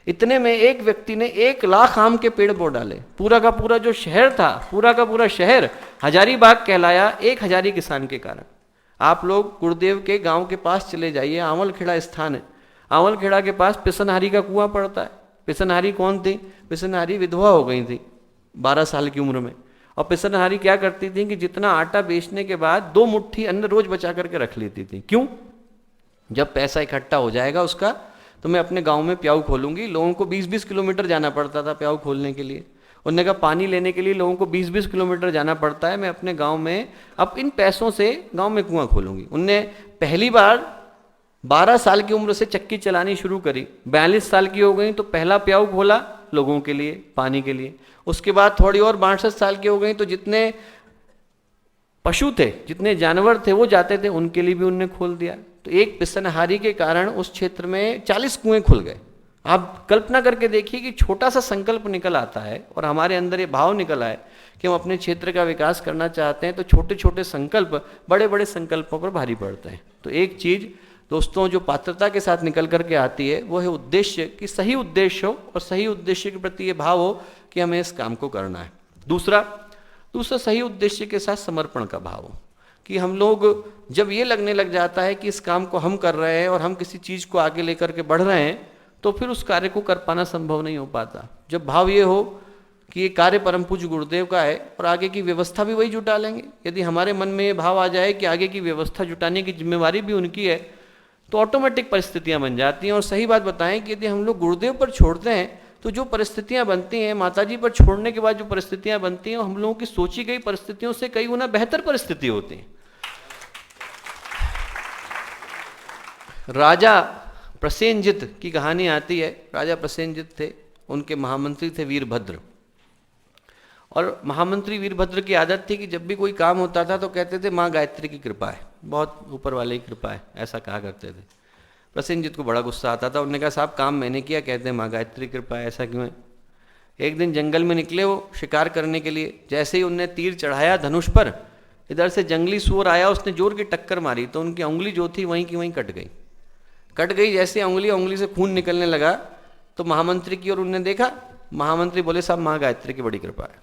इतने में एक व्यक्ति ने 1 लाख आम के पेड़ बो डाले। पूरा का पूरा जो शहर था, पूरा का पूरा शहर हजारीबाग कहलाया एक हजारी किसान के कारण। आप लोग गुरुदेव के गांव के पास चले जाइए, आंवलखेड़ा स्थान है, आंवलखेड़ा के पास पिसनहारी का कुआं पड़ता है। पिसनहारी कौन थी? पिसनहारी विधवा हो गई थी 12 साल की उम्र में। और पिसनहारी क्या करती थी कि जितना आटा बेचने के बाद 2 मुट्ठी अन्न रोज बचा करके रख लेती थी। क्यों? जब पैसा इकट्ठा हो जाएगा उसका तो मैं अपने गांव में प्याऊ खोलूंगी। लोगों को 20-20 किलोमीटर जाना पड़ता था प्याऊ खोलने के लिए। उन्होंने कहा पानी लेने के लिए लोगों को 20-20 किलोमीटर जाना पड़ता है, मैं अपने गांव में अब इन पैसों से गांव में कुआं खोलूंगी। उनने पहली बार 12 साल की उम्र से चक्की चलानी शुरू करी। 42 साल की हो गई तो पहला प्याऊ खोला लोगों के लिए, पानी के लिए। उसके बाद थोड़ी और 62 साल की हो गई तो जितने पशु थे, जितने जानवर थे वो जाते थे, उनके लिए भी उनने खोल दिया। तो एक पिसनहारी के कारण उस क्षेत्र में 40 कुएं खुल गए। आप कल्पना करके देखिए कि छोटा सा संकल्प निकल आता है और हमारे अंदर ये भाव निकल आए कि हम अपने क्षेत्र का विकास करना चाहते हैं, तो छोटे छोटे संकल्प बड़े बड़े संकल्पों पर भारी पड़ते हैं। तो एक चीज दोस्तों जो पात्रता के साथ निकल करके आती है वो है उद्देश्य, कि सही उद्देश्य हो और सही उद्देश्य के प्रति ये भाव हो कि हमें इस काम को करना है। दूसरा सही उद्देश्य के साथ समर्पण का भाव हो, कि हम लोग जब ये लगने लग जाता है कि इस काम को हम कर रहे हैं और हम किसी चीज़ को आगे लेकर के बढ़ रहे हैं, तो फिर उस कार्य को कर पाना संभव नहीं हो पाता। जब भाव ये हो कि ये कार्य परम पूज्य गुरुदेव का है और आगे की व्यवस्था भी वही जुटा लेंगे, यदि हमारे मन में ये भाव आ जाए कि आगे की व्यवस्था जुटाने की जिम्मेवारी भी उनकी है, तो ऑटोमेटिक परिस्थितियां बन जाती हैं। और सही बात बताएं कि यदि हम लोग गुरुदेव पर छोड़ते हैं तो जो परिस्थितियां बनती हैं, माताजी पर छोड़ने के बाद जो परिस्थितियां बनती हैं, हम लोगों की सोची गई परिस्थितियों से कई गुना बेहतर परिस्थिति होती है। राजा प्रसेनजित की कहानी आती है। राजा प्रसेनजित थे, उनके महामंत्री थे वीरभद्र, और महामंत्री वीरभद्र की आदत थी कि जब भी कोई काम होता था तो कहते थे माँ गायत्री की कृपा है, बहुत ऊपर वाले की कृपा है, ऐसा कहा करते थे। प्रसेनजित को बड़ा गुस्सा आता था। उन्होंने कहा साहब काम मैंने किया, कहते हैं माँ गायत्री की कृपा है, ऐसा क्यों है। एक दिन जंगल में निकले वो शिकार करने के लिए, जैसे ही उनने तीर चढ़ाया धनुष पर, इधर से जंगली सूअर आया, उसने जोर की टक्कर मारी तो उनकी उंगली जो थी वहीं की वहीं कट गई। जैसे उंगली से खून निकलने लगा तो महामंत्री की ओर उन्होंने देखा। महामंत्री बोले साहब माँ गायत्री की बड़ी कृपा है।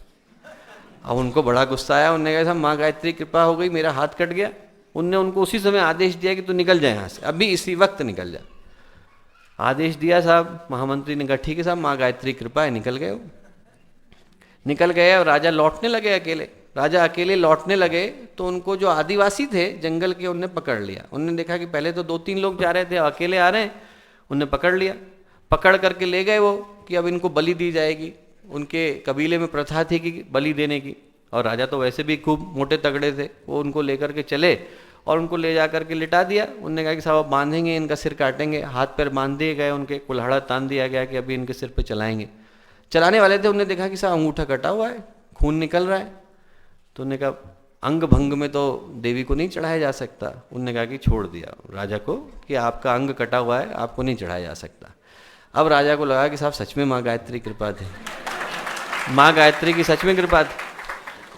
अब उनको बड़ा गुस्सा आया। उन्होंने कहा साहब माँ गायत्री की कृपा हो गई, मेरा हाथ कट गया। उनने उनको उसी समय आदेश दिया कि तू निकल जाए यहाँ से, अभी इसी वक्त निकल जा। आदेश दिया साहब, महामंत्री ने कहा ठीक है साहब माँ गायत्री की कृपा है। निकल गए, निकल गए और राजा लौटने लगे अकेले। राजा अकेले लौटने लगे तो उनको जो आदिवासी थे जंगल के, उनने पकड़ लिया। उनने देखा कि पहले तो 2-3 लोग जा रहे थे, अकेले आ रहे हैं, उनने पकड़ लिया। पकड़ करके ले गए वो कि अब इनको बलि दी जाएगी। उनके कबीले में प्रथा थी कि बलि देने की, और राजा तो वैसे भी खूब मोटे तगड़े थे। वो उनको लेकर के चले और उनको ले जा करके लिटा दिया। उनने कहा कि साहब अब बांधेंगे, इनका सिर काटेंगे। हाथ पैर बांध दिए गए, उनके कुल्हाड़ा तान दिया गया कि अभी इनके सिर पे चलाएंगे। चलाने वाले थे, उनने देखा कि साहब अंगूठा कटा हुआ है, खून निकल रहा है। तो उन्होंने कहा अंग भंग में तो देवी को नहीं चढ़ाया जा सकता। उनने कहा कि छोड़ दिया राजा को कि आपका अंग कटा हुआ है, आपको नहीं चढ़ाया जा सकता। अब राजा को लगा कि साहब सच में माँ गायत्री कृपा थी, माँ गायत्री की सच में कृपा थी।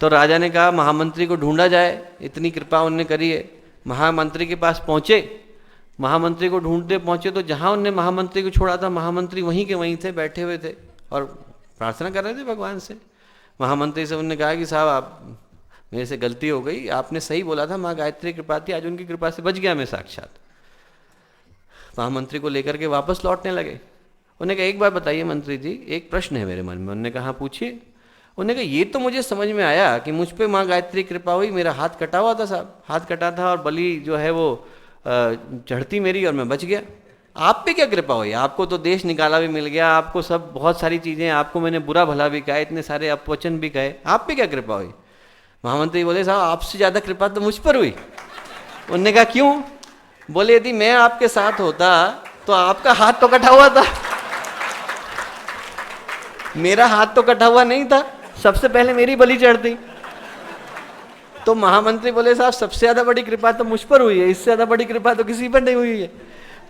तो राजा ने कहा महामंत्री को ढूंढा जाए, इतनी कृपा उनने करी है। महामंत्री के पास पहुँचे, महामंत्री को ढूंढते पहुँचे तो जहाँ उनने महामंत्री को छोड़ा था, महामंत्री वहीं के वहीं थे, बैठे हुए थे और प्रार्थना कर रहे थे भगवान से। महामंत्री से उन्होंने कहा कि साहब आप मेरे से गलती हो गई, आपने सही बोला था, माँ गायत्री कृपा थी, आज उनकी कृपा से बच गया मैं साक्षात। महामंत्री को लेकर के वापस लौटने लगे। उन्होंने कहा एक बार बताइए मंत्री जी, एक प्रश्न है मेरे मन में। उन्होंने कहा पूछिए। उन्होंने कहा ये तो मुझे समझ में आया कि मुझ पे माँ गायत्री कृपा हुई, मेरा हाथ कटा हुआ था साहब, हाथ कटा था और बलि जो है वो चढ़ती मेरी और मैं बच गया। आप पे क्या कृपा हुई? आपको तो देश निकाला भी मिल गया, आपको सब बहुत सारी चीज़ें, आपको मैंने बुरा भला भी कहा, इतने सारे अपवचन भी कहे, आप पे क्या कृपा हुई? महामंत्री बोले साहब आपसे ज़्यादा कृपा तो मुझ पर हुई। उन्होंने कहा क्यों? बोले यदि मैं आपके साथ होता तो आपका हाथ तो कटा हुआ था, मेरा हाथ तो कटा हुआ नहीं था, सबसे पहले मेरी बलि चढ़ती। तो महामंत्री बोले साहब सबसे ज़्यादा बड़ी कृपा तो मुझ पर हुई है, इससे ज़्यादा बड़ी कृपा तो किसी पर नहीं हुई है।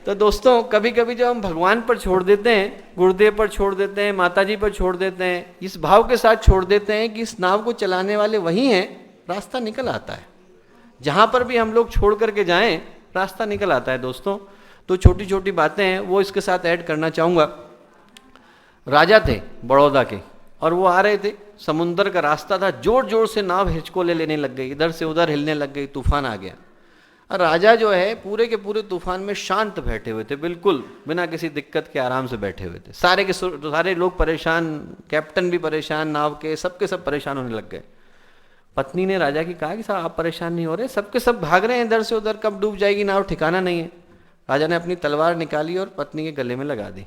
तो दोस्तों कभी कभी जब हम भगवान पर छोड़ देते हैं, गुरुदेव पर छोड़ देते हैं, माताजी पर छोड़ देते हैं, इस भाव के साथ छोड़ देते हैं कि इस नाव को चलाने वाले वही हैं, रास्ता निकल आता है। जहाँ पर भी हम लोग छोड़ करके जाएं रास्ता निकल आता है दोस्तों। तो छोटी छोटी बातें हैं वो इसके साथ ऐड करना चाहूँगा। राजा थे बड़ौदा के और वो आ रहे थे, समुंदर का रास्ता था, जोर जोर से नाव हिचकोले लेने लग गई, इधर से उधर हिलने लग गई, तूफान आ गया। और राजा जो है पूरे के पूरे तूफान में शांत बैठे हुए थे, बिल्कुल बिना किसी दिक्कत के आराम से बैठे हुए थे। सारे के सारे लोग परेशान, कैप्टन भी परेशान, नाव के सबके सब परेशान होने लग गए। पत्नी ने राजा की कहा कि साहब आप परेशान नहीं हो रहे, सबके सब भाग रहे हैं इधर से उधर, कब डूब जाएगी नाव ठिकाना नहीं है। राजा ने अपनी तलवार निकाली और पत्नी के गले में लगा दी।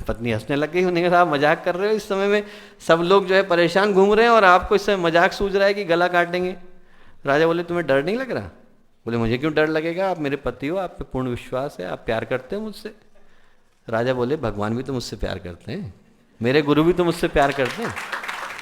पत्नी हंसने लग गई। उन्होंने कहा आप मजाक कर रहे हो, इस समय में सब लोग जो है परेशान घूम रहे हैं और आपको इस समय मजाक सूझ रहा है कि गला काटेंगे। राजा बोले तुम्हें डर नहीं लग रहा? बोले मुझे क्यों डर लगेगा, आप मेरे पति हो, आप पे पूर्ण विश्वास है, आप प्यार करते हो मुझसे। राजा बोले भगवान भी तो मुझसे प्यार करते हैं, मेरे गुरु भी तो मुझसे प्यार करते हैं।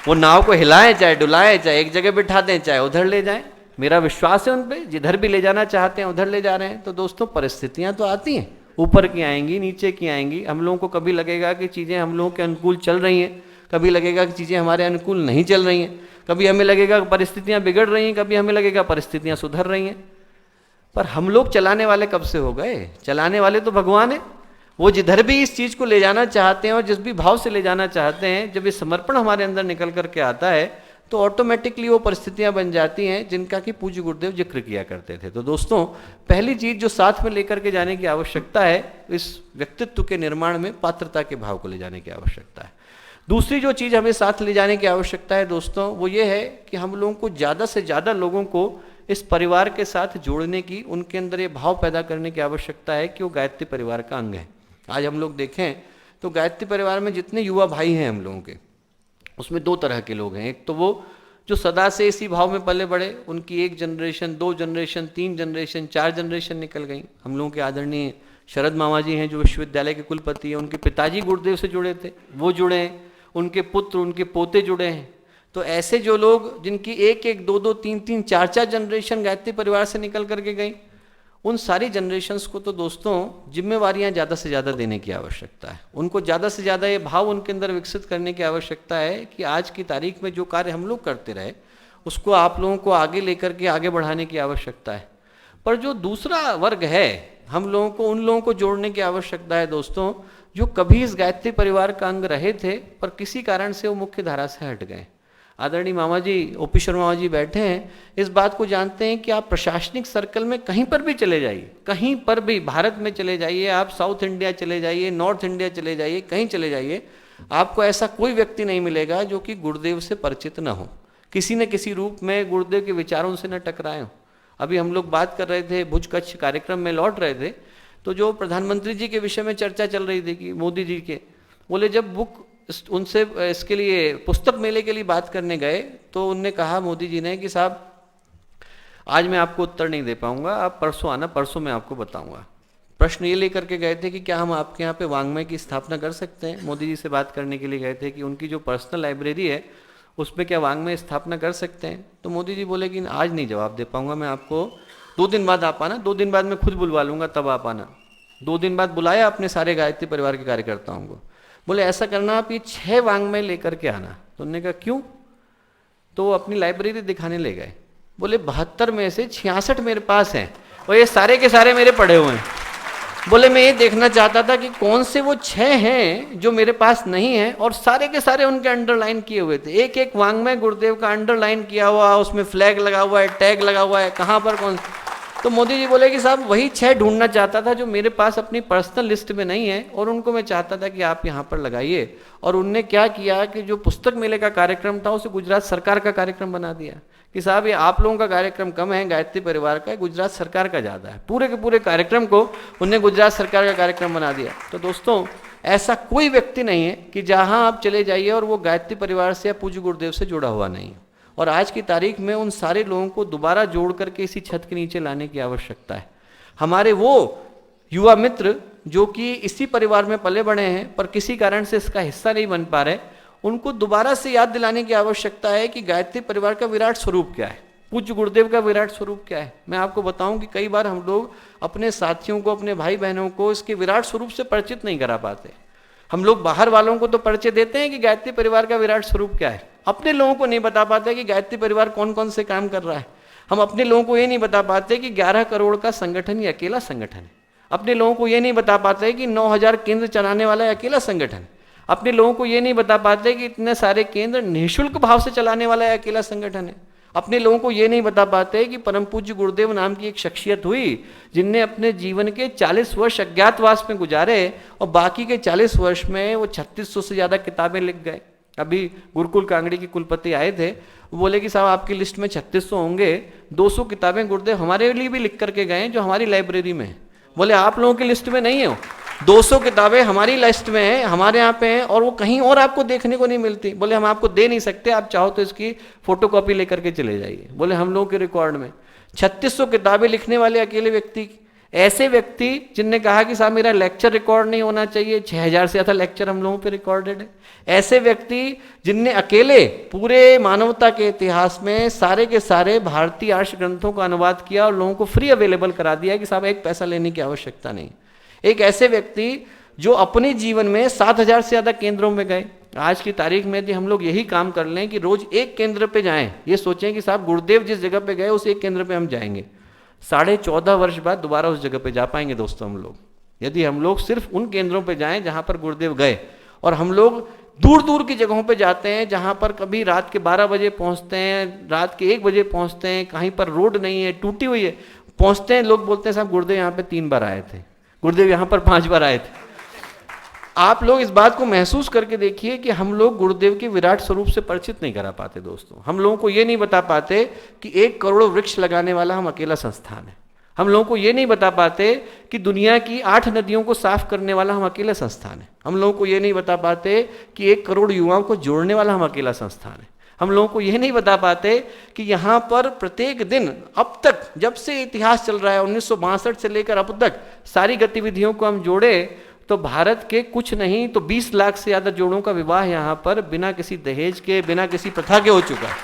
वो नाव को हिलाएं चाहे डुलाएं, चाहे एक जगह बिठा दें चाहे उधर ले जाएं, मेरा विश्वास है उन पर, जिधर भी ले जाना चाहते हैं उधर ले जा रहे हैं। तो दोस्तों परिस्थितियां तो आती हैं, ऊपर की आएंगी, नीचे की आएंगी। हम लोगों को कभी लगेगा कि चीज़ें हम लोगों के अनुकूल चल रही हैं, कभी लगेगा कि चीज़ें हमारे अनुकूल नहीं चल रही हैं, कभी हमें लगेगा परिस्थितियाँ बिगड़ रही हैं, कभी हमें लगेगा परिस्थितियाँ सुधर रही हैं। पर हम लोग चलाने वाले कब से हो गए? चलाने वाले तो भगवान है। वो जिधर भी इस चीज़ को ले जाना चाहते हैं और जिस भी भाव से ले जाना चाहते हैं, जब ये समर्पण हमारे अंदर निकल करके आता है तो ऑटोमेटिकली वो परिस्थितियां बन जाती हैं जिनका कि पूज्य गुरुदेव जिक्र किया करते थे। तो दोस्तों, पहली चीज जो साथ में लेकर के जाने की आवश्यकता है, इस व्यक्तित्व के निर्माण में पात्रता के भाव को ले जाने की आवश्यकता है। दूसरी जो चीज हमें साथ ले जाने की आवश्यकता है दोस्तों, वो ये है कि हम लोगों को ज़्यादा से ज़्यादा लोगों को इस परिवार के साथ जोड़ने की, उनके अंदर ये भाव पैदा करने की आवश्यकता है कि वो गायत्री परिवार का अंग है। आज हम लोग देखें तो गायत्री परिवार में जितने युवा भाई हैं हम लोगों के, उसमें दो तरह के लोग हैं। एक तो वो जो सदा से इसी भाव में पले बड़े, उनकी 1 जनरेशन, 2 जनरेशन, 3 जनरेशन, 4 जनरेशन निकल गई। हम लोगों के आदरणीय शरद मामा जी हैं जो विश्वविद्यालय के कुलपति हैं, उनके पिताजी गुरुदेव से जुड़े थे, वो जुड़े हैं, उनके पुत्र, उनके पोते जुड़े हैं। तो ऐसे जो लोग जिनकी 1-1, 2-2, 3-3, 4-4 जनरेशन गायत्री परिवार से निकल करके गई, उन सारी जनरेशन्स को तो दोस्तों जिम्मेवारियां ज़्यादा से ज़्यादा देने की आवश्यकता है। उनको ज़्यादा से ज़्यादा ये भाव उनके अंदर विकसित करने की आवश्यकता है कि आज की तारीख में जो कार्य हम लोग करते रहे उसको आप लोगों को आगे लेकर के आगे बढ़ाने की आवश्यकता है। पर जो दूसरा वर्ग है, हम लोगों को उन लोगों को जोड़ने की आवश्यकता है दोस्तों, जो कभी इस गायत्री परिवार का अंग रहे थे पर किसी कारण से वो मुख्य धारा से हट गए। आदरणीय मामा जी, ओपी शर्मा मामा जी बैठे हैं, इस बात को जानते हैं कि आप प्रशासनिक सर्कल में कहीं पर भी चले जाइए, कहीं पर भी भारत में चले जाइए, आप साउथ इंडिया चले जाइए, नॉर्थ इंडिया चले जाइए, कहीं चले जाइए, आपको ऐसा कोई व्यक्ति नहीं मिलेगा जो कि गुरुदेव से परिचित न हो, किसी न किसी रूप में गुरुदेव के विचारों से न टकराए हो। अभी हम लोग बात कर रहे थे, भुज कच्छ कार्यक्रम में लौट रहे थे, तो जो प्रधानमंत्री जी के विषय में चर्चा चल रही थी कि मोदी जी के, बोले जब बुक उनसे इसके लिए पुस्तक मेले के लिए बात करने गए तो उनने कहा मोदी जी ने कि साहब आज मैं आपको उत्तर नहीं दे पाऊंगा, आप परसों आना, परसों मैं आपको बताऊंगा। प्रश्न ये लेकर के गए थे कि क्या हम आपके यहाँ पे वांग्मय की स्थापना कर सकते हैं। मोदी जी से बात करने के लिए गए थे कि उनकी जो पर्सनल लाइब्रेरी है उसमें क्या वांग्मय स्थापना कर सकते हैं। तो मोदी जी बोले कि आज नहीं जवाब दे पाऊंगा, मैं आपको 2 दिन बाद आप आना, 2 दिन बाद मैं खुद बुलवा लूंगा, तब आप आना। 2 दिन बाद बुलाया अपने सारे गायत्री परिवार के कार्यकर्ताओं को, बोले ऐसा करना आप ये 6 वांग्मय लेकर के आना। तो उन्होंने कहा क्यों? तो वो अपनी लाइब्रेरी दिखाने ले गए, बोले 72 में से 66 मेरे पास हैं और ये सारे के सारे मेरे पढ़े हुए हैं। बोले मैं ये देखना चाहता था कि कौन से वो 6 हैं जो मेरे पास नहीं है, और सारे के सारे उनके अंडरलाइन किए हुए थे, एक एक वांग्मय गुरुदेव का अंडरलाइन किया हुआ, उसमें फ्लैग लगा हुआ है, टैग लगा हुआ है, कहाँ पर कौन। तो मोदी जी बोले कि साहब वही 6 ढूंढना चाहता था जो मेरे पास अपनी पर्सनल लिस्ट में नहीं है, और उनको मैं चाहता था कि आप यहाँ पर लगाइए। और उनने क्या किया कि जो पुस्तक मेले का कार्यक्रम था उसे गुजरात सरकार का कार्यक्रम बना दिया कि साहब ये आप लोगों का कार्यक्रम कम है, गायत्री परिवार का, गुजरात सरकार का ज़्यादा है। पूरे के पूरे कार्यक्रम को उनने गुजरात सरकार का कार्यक्रम बना दिया। तो दोस्तों, ऐसा कोई व्यक्ति नहीं है कि जहाँ आप चले जाइए और वो गायत्री परिवार से या पूज्य गुरुदेव से जुड़ा हुआ नहीं है। और आज की तारीख में उन सारे लोगों को दोबारा जोड़ करके इसी छत के नीचे लाने की आवश्यकता है। हमारे वो युवा मित्र जो कि इसी परिवार में पले बड़े हैं पर किसी कारण से इसका हिस्सा नहीं बन पा रहे, उनको दोबारा से याद दिलाने की आवश्यकता है कि गायत्री परिवार का विराट स्वरूप क्या है, पूज्य गुरुदेव का विराट स्वरूप क्या है। मैं आपको बताऊं कि कई बार हम लोग अपने साथियों को, अपने भाई बहनों को इसके विराट स्वरूप से परिचित नहीं करा पाते। हम लोग बाहर वालों को तो परिचय देते हैं कि गायत्री परिवार का विराट स्वरूप क्या है, अपने लोगों को नहीं बता पाते कि गायत्री परिवार कौन कौन से काम कर रहा है। हम अपने लोगों को ये नहीं बता पाते कि 11 करोड़ का संगठन ये अकेला संगठन है। अपने लोगों को ये नहीं बता पाते कि 9000 केंद्र चलाने वाला है अकेला संगठन है। अपने लोगों को ये नहीं बता पाते कि इतने सारे केंद्र निःशुल्क भाव से चलाने वाला है अकेला संगठन है। अपने लोगों को ये नहीं बता पाते कि परम पूज्य गुरुदेव नाम की एक शख्सियत हुई जिनने अपने जीवन के 40 वर्ष अज्ञातवास में गुजारे और बाकी के 40 वर्ष में वो 3600 से ज़्यादा किताबें लिख गए। अभी गुरुकुल कांगड़ी के कुलपति आए थे, वो बोले कि साहब आपकी लिस्ट में 3600 होंगे, 200 किताबें गुरुदेव हमारे लिए भी लिख करके गए जो हमारी लाइब्रेरी में है। बोले आप लोगों की लिस्ट में नहीं है, 200 किताबें हमारी लिस्ट में है, हमारे यहाँ पे हैं और वो कहीं और आपको देखने को नहीं मिलती। बोले हम आपको दे नहीं सकते, आप चाहो तो इसकी फोटोकॉपी लेकर के चले जाइए। बोले हम लोगों के रिकॉर्ड में 3600 किताबें लिखने वाले अकेले व्यक्ति, ऐसे व्यक्ति जिनने कहा कि साहब मेरा लेक्चर रिकॉर्ड नहीं होना चाहिए, 6000 से ज़्यादा लेक्चर हम लोगों पे रिकॉर्डेड है। ऐसे व्यक्ति जिनने अकेले पूरे मानवता के इतिहास में सारे के सारे भारतीय आर्ष ग्रंथों का अनुवाद किया और लोगों को फ्री अवेलेबल करा दिया कि साहब एक पैसा लेने की आवश्यकता नहीं। एक ऐसे व्यक्ति जो अपने जीवन में 7,000 से ज्यादा केंद्रों में गए। आज की तारीख में यदि हम लोग यही काम कर लें कि रोज एक केंद्र पे जाएं, ये सोचें कि साहब गुरुदेव जिस जगह पे गए उस एक केंद्र पे हम जाएंगे, 14.5 वर्ष बाद दोबारा उस जगह पे जा पाएंगे दोस्तों हम लोग। यदि हम लोग सिर्फ उन केंद्रों पे जाएं जहां पर गुरुदेव गए, और हम लोग दूर दूर की जगहों पे जाते हैं जहां पर कभी रात के 12 बजे पहुंचते हैं, रात के 1 बजे पहुंचते हैं, कहीं पर रोड नहीं है, टूटी हुई है, पहुंचते हैं, लोग बोलते हैं साहब गुरुदेव यहाँ पे 3 बार आए थे, गुरुदेव यहाँ पर 5 बार आए थे। आप लोग इस बात को महसूस करके देखिए कि हम लोग गुरुदेव के विराट स्वरूप से परिचित नहीं करा पाते दोस्तों। हम लोगों को ये नहीं बता पाते कि 1 करोड़ वृक्ष लगाने वाला हम अकेला संस्थान है। हम लोगों को ये नहीं बता पाते कि दुनिया की 8 नदियों को साफ करने वाला हम अकेला संस्थान है। हम लोगों को ये नहीं बता पाते कि 1 करोड़ युवाओं को जोड़ने वाला हम अकेला संस्थान है। हम लोगों को यह नहीं बता पाते कि यहाँ पर प्रत्येक दिन अब तक, जब से इतिहास चल रहा है 1962 से लेकर अब तक, सारी गतिविधियों को हम जोड़े तो भारत के कुछ नहीं तो 20 लाख से ज़्यादा जोड़ों का विवाह यहाँ पर बिना किसी दहेज के, बिना किसी प्रथा के हो चुका है।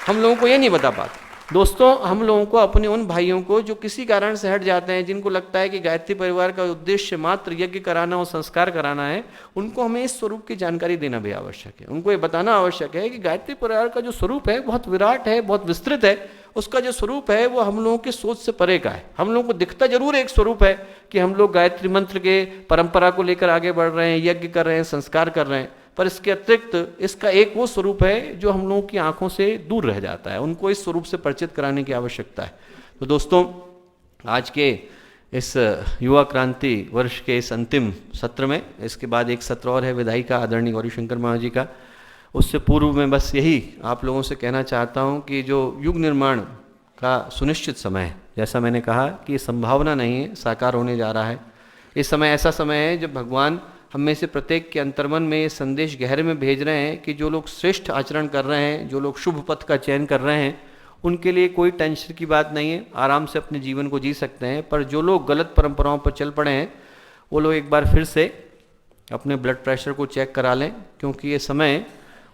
हम लोगों को ये नहीं बता पाते दोस्तों। हम लोगों को अपने उन भाइयों को जो किसी कारण से हट जाते हैं, जिनको लगता है कि गायत्री परिवार का उद्देश्य मात्र यज्ञ कराना और संस्कार कराना है, उनको हमें इस स्वरूप की जानकारी देना भी आवश्यक है। उनको ये बताना आवश्यक है कि गायत्री परिवार का जो स्वरूप है बहुत विराट है, बहुत विस्तृत है। उसका जो स्वरूप है वो हम लोगों की सोच से परे का है। हम लोगों को दिखता जरूर एक स्वरूप है कि हम लोग गायत्री मंत्र के परंपरा को लेकर आगे बढ़ रहे हैं, यज्ञ कर रहे हैं, संस्कार कर रहे हैं, पर इसके अतिरिक्त इसका एक वो स्वरूप है जो हम लोगों की आंखों से दूर रह जाता है। उनको इस स्वरूप से परिचित कराने की आवश्यकता है। तो दोस्तों, आज के इस युवा क्रांति वर्ष के इस अंतिम सत्र में, इसके बाद एक सत्र और है विदाई का आदरणीय गौरीशंकर महाराज जी का, उससे पूर्व में बस यही आप लोगों से कहना चाहता हूँ कि जो युग निर्माण का सुनिश्चित समय है, जैसा मैंने कहा कि संभावना नहीं है, साकार होने जा रहा है। इस समय ऐसा समय है जब भगवान हम में से प्रत्येक के अंतर्मन में ये संदेश गहरे में भेज रहे हैं कि जो लोग श्रेष्ठ आचरण कर रहे हैं, जो लोग शुभ पथ का चयन कर रहे हैं, उनके लिए कोई टेंशन की बात नहीं है, आराम से अपने जीवन को जी सकते हैं। पर जो लोग गलत परंपराओं पर चल पड़े हैं, वो लोग एक बार फिर से अपने ब्लड प्रेशर को चेक करा लें, क्योंकि ये समय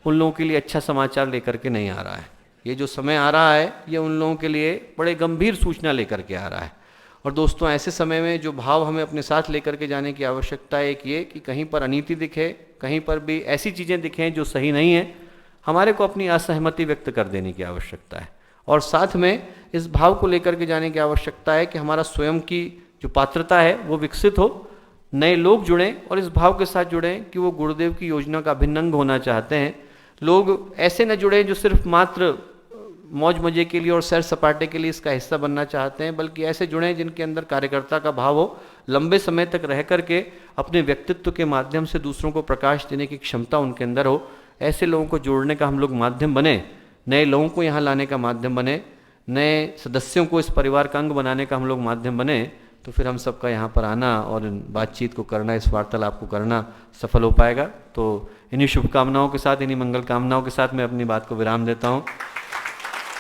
उन लोगों के लिए अच्छा समाचार लेकर के नहीं आ रहा है। ये जो समय आ रहा है ये उन लोगों के लिए बड़े गंभीर सूचना लेकर के आ रहा है। और दोस्तों, ऐसे समय में जो भाव हमें अपने साथ लेकर के जाने की आवश्यकता है, एक ये कि कहीं पर अनीति दिखे, कहीं पर भी ऐसी चीज़ें दिखें जो सही नहीं है, हमारे को अपनी असहमति व्यक्त कर देने की आवश्यकता है। और साथ में इस भाव को लेकर के जाने की आवश्यकता है कि हमारा स्वयं की जो पात्रता है वो विकसित हो, नए लोग जुड़ें और इस भाव के साथ जुड़ें कि वो गुरुदेव की योजना का अभिन्न अंग होना चाहते हैं। लोग ऐसे न जुड़े जो सिर्फ मात्र मौज मजे के लिए और सैर सपाटे के लिए इसका हिस्सा बनना चाहते हैं, बल्कि ऐसे जुड़े जिनके अंदर कार्यकर्ता का भाव हो, लंबे समय तक रह करके अपने व्यक्तित्व के माध्यम से दूसरों को प्रकाश देने की क्षमता उनके अंदर हो। ऐसे लोगों को जोड़ने का हम लोग माध्यम बने, नए लोगों को यहाँ लाने का माध्यम बने, नए सदस्यों को इस परिवार का अंग बनाने का हम लोग माध्यम बने, तो फिर हम सबका यहाँ पर आना और बातचीत को करना, इस वार्तालाप को करना सफल हो पाएगा। तो इन्हीं शुभकामनाओं के साथ, इन्हीं मंगल कामनाओं के साथ मैं अपनी बात को विराम देता हूँ।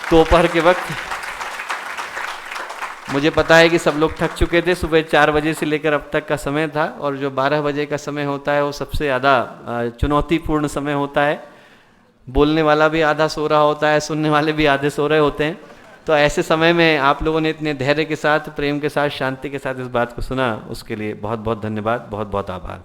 दोपहर के वक्त मुझे पता है कि सब लोग थक चुके थे, सुबह 4 बजे से लेकर अब तक का समय था, और जो 12 बजे का समय होता है वो सबसे ज़्यादा चुनौतीपूर्ण समय होता है। बोलने वाला भी आधा सो रहा होता है, सुनने वाले भी आधे सो रहे होते हैं। तो ऐसे समय में आप लोगों ने इतने धैर्य के साथ, प्रेम के साथ, शांति के साथ इस बात को सुना, उसके लिए बहुत बहुत धन्यवाद, बहुत बहुत आभार।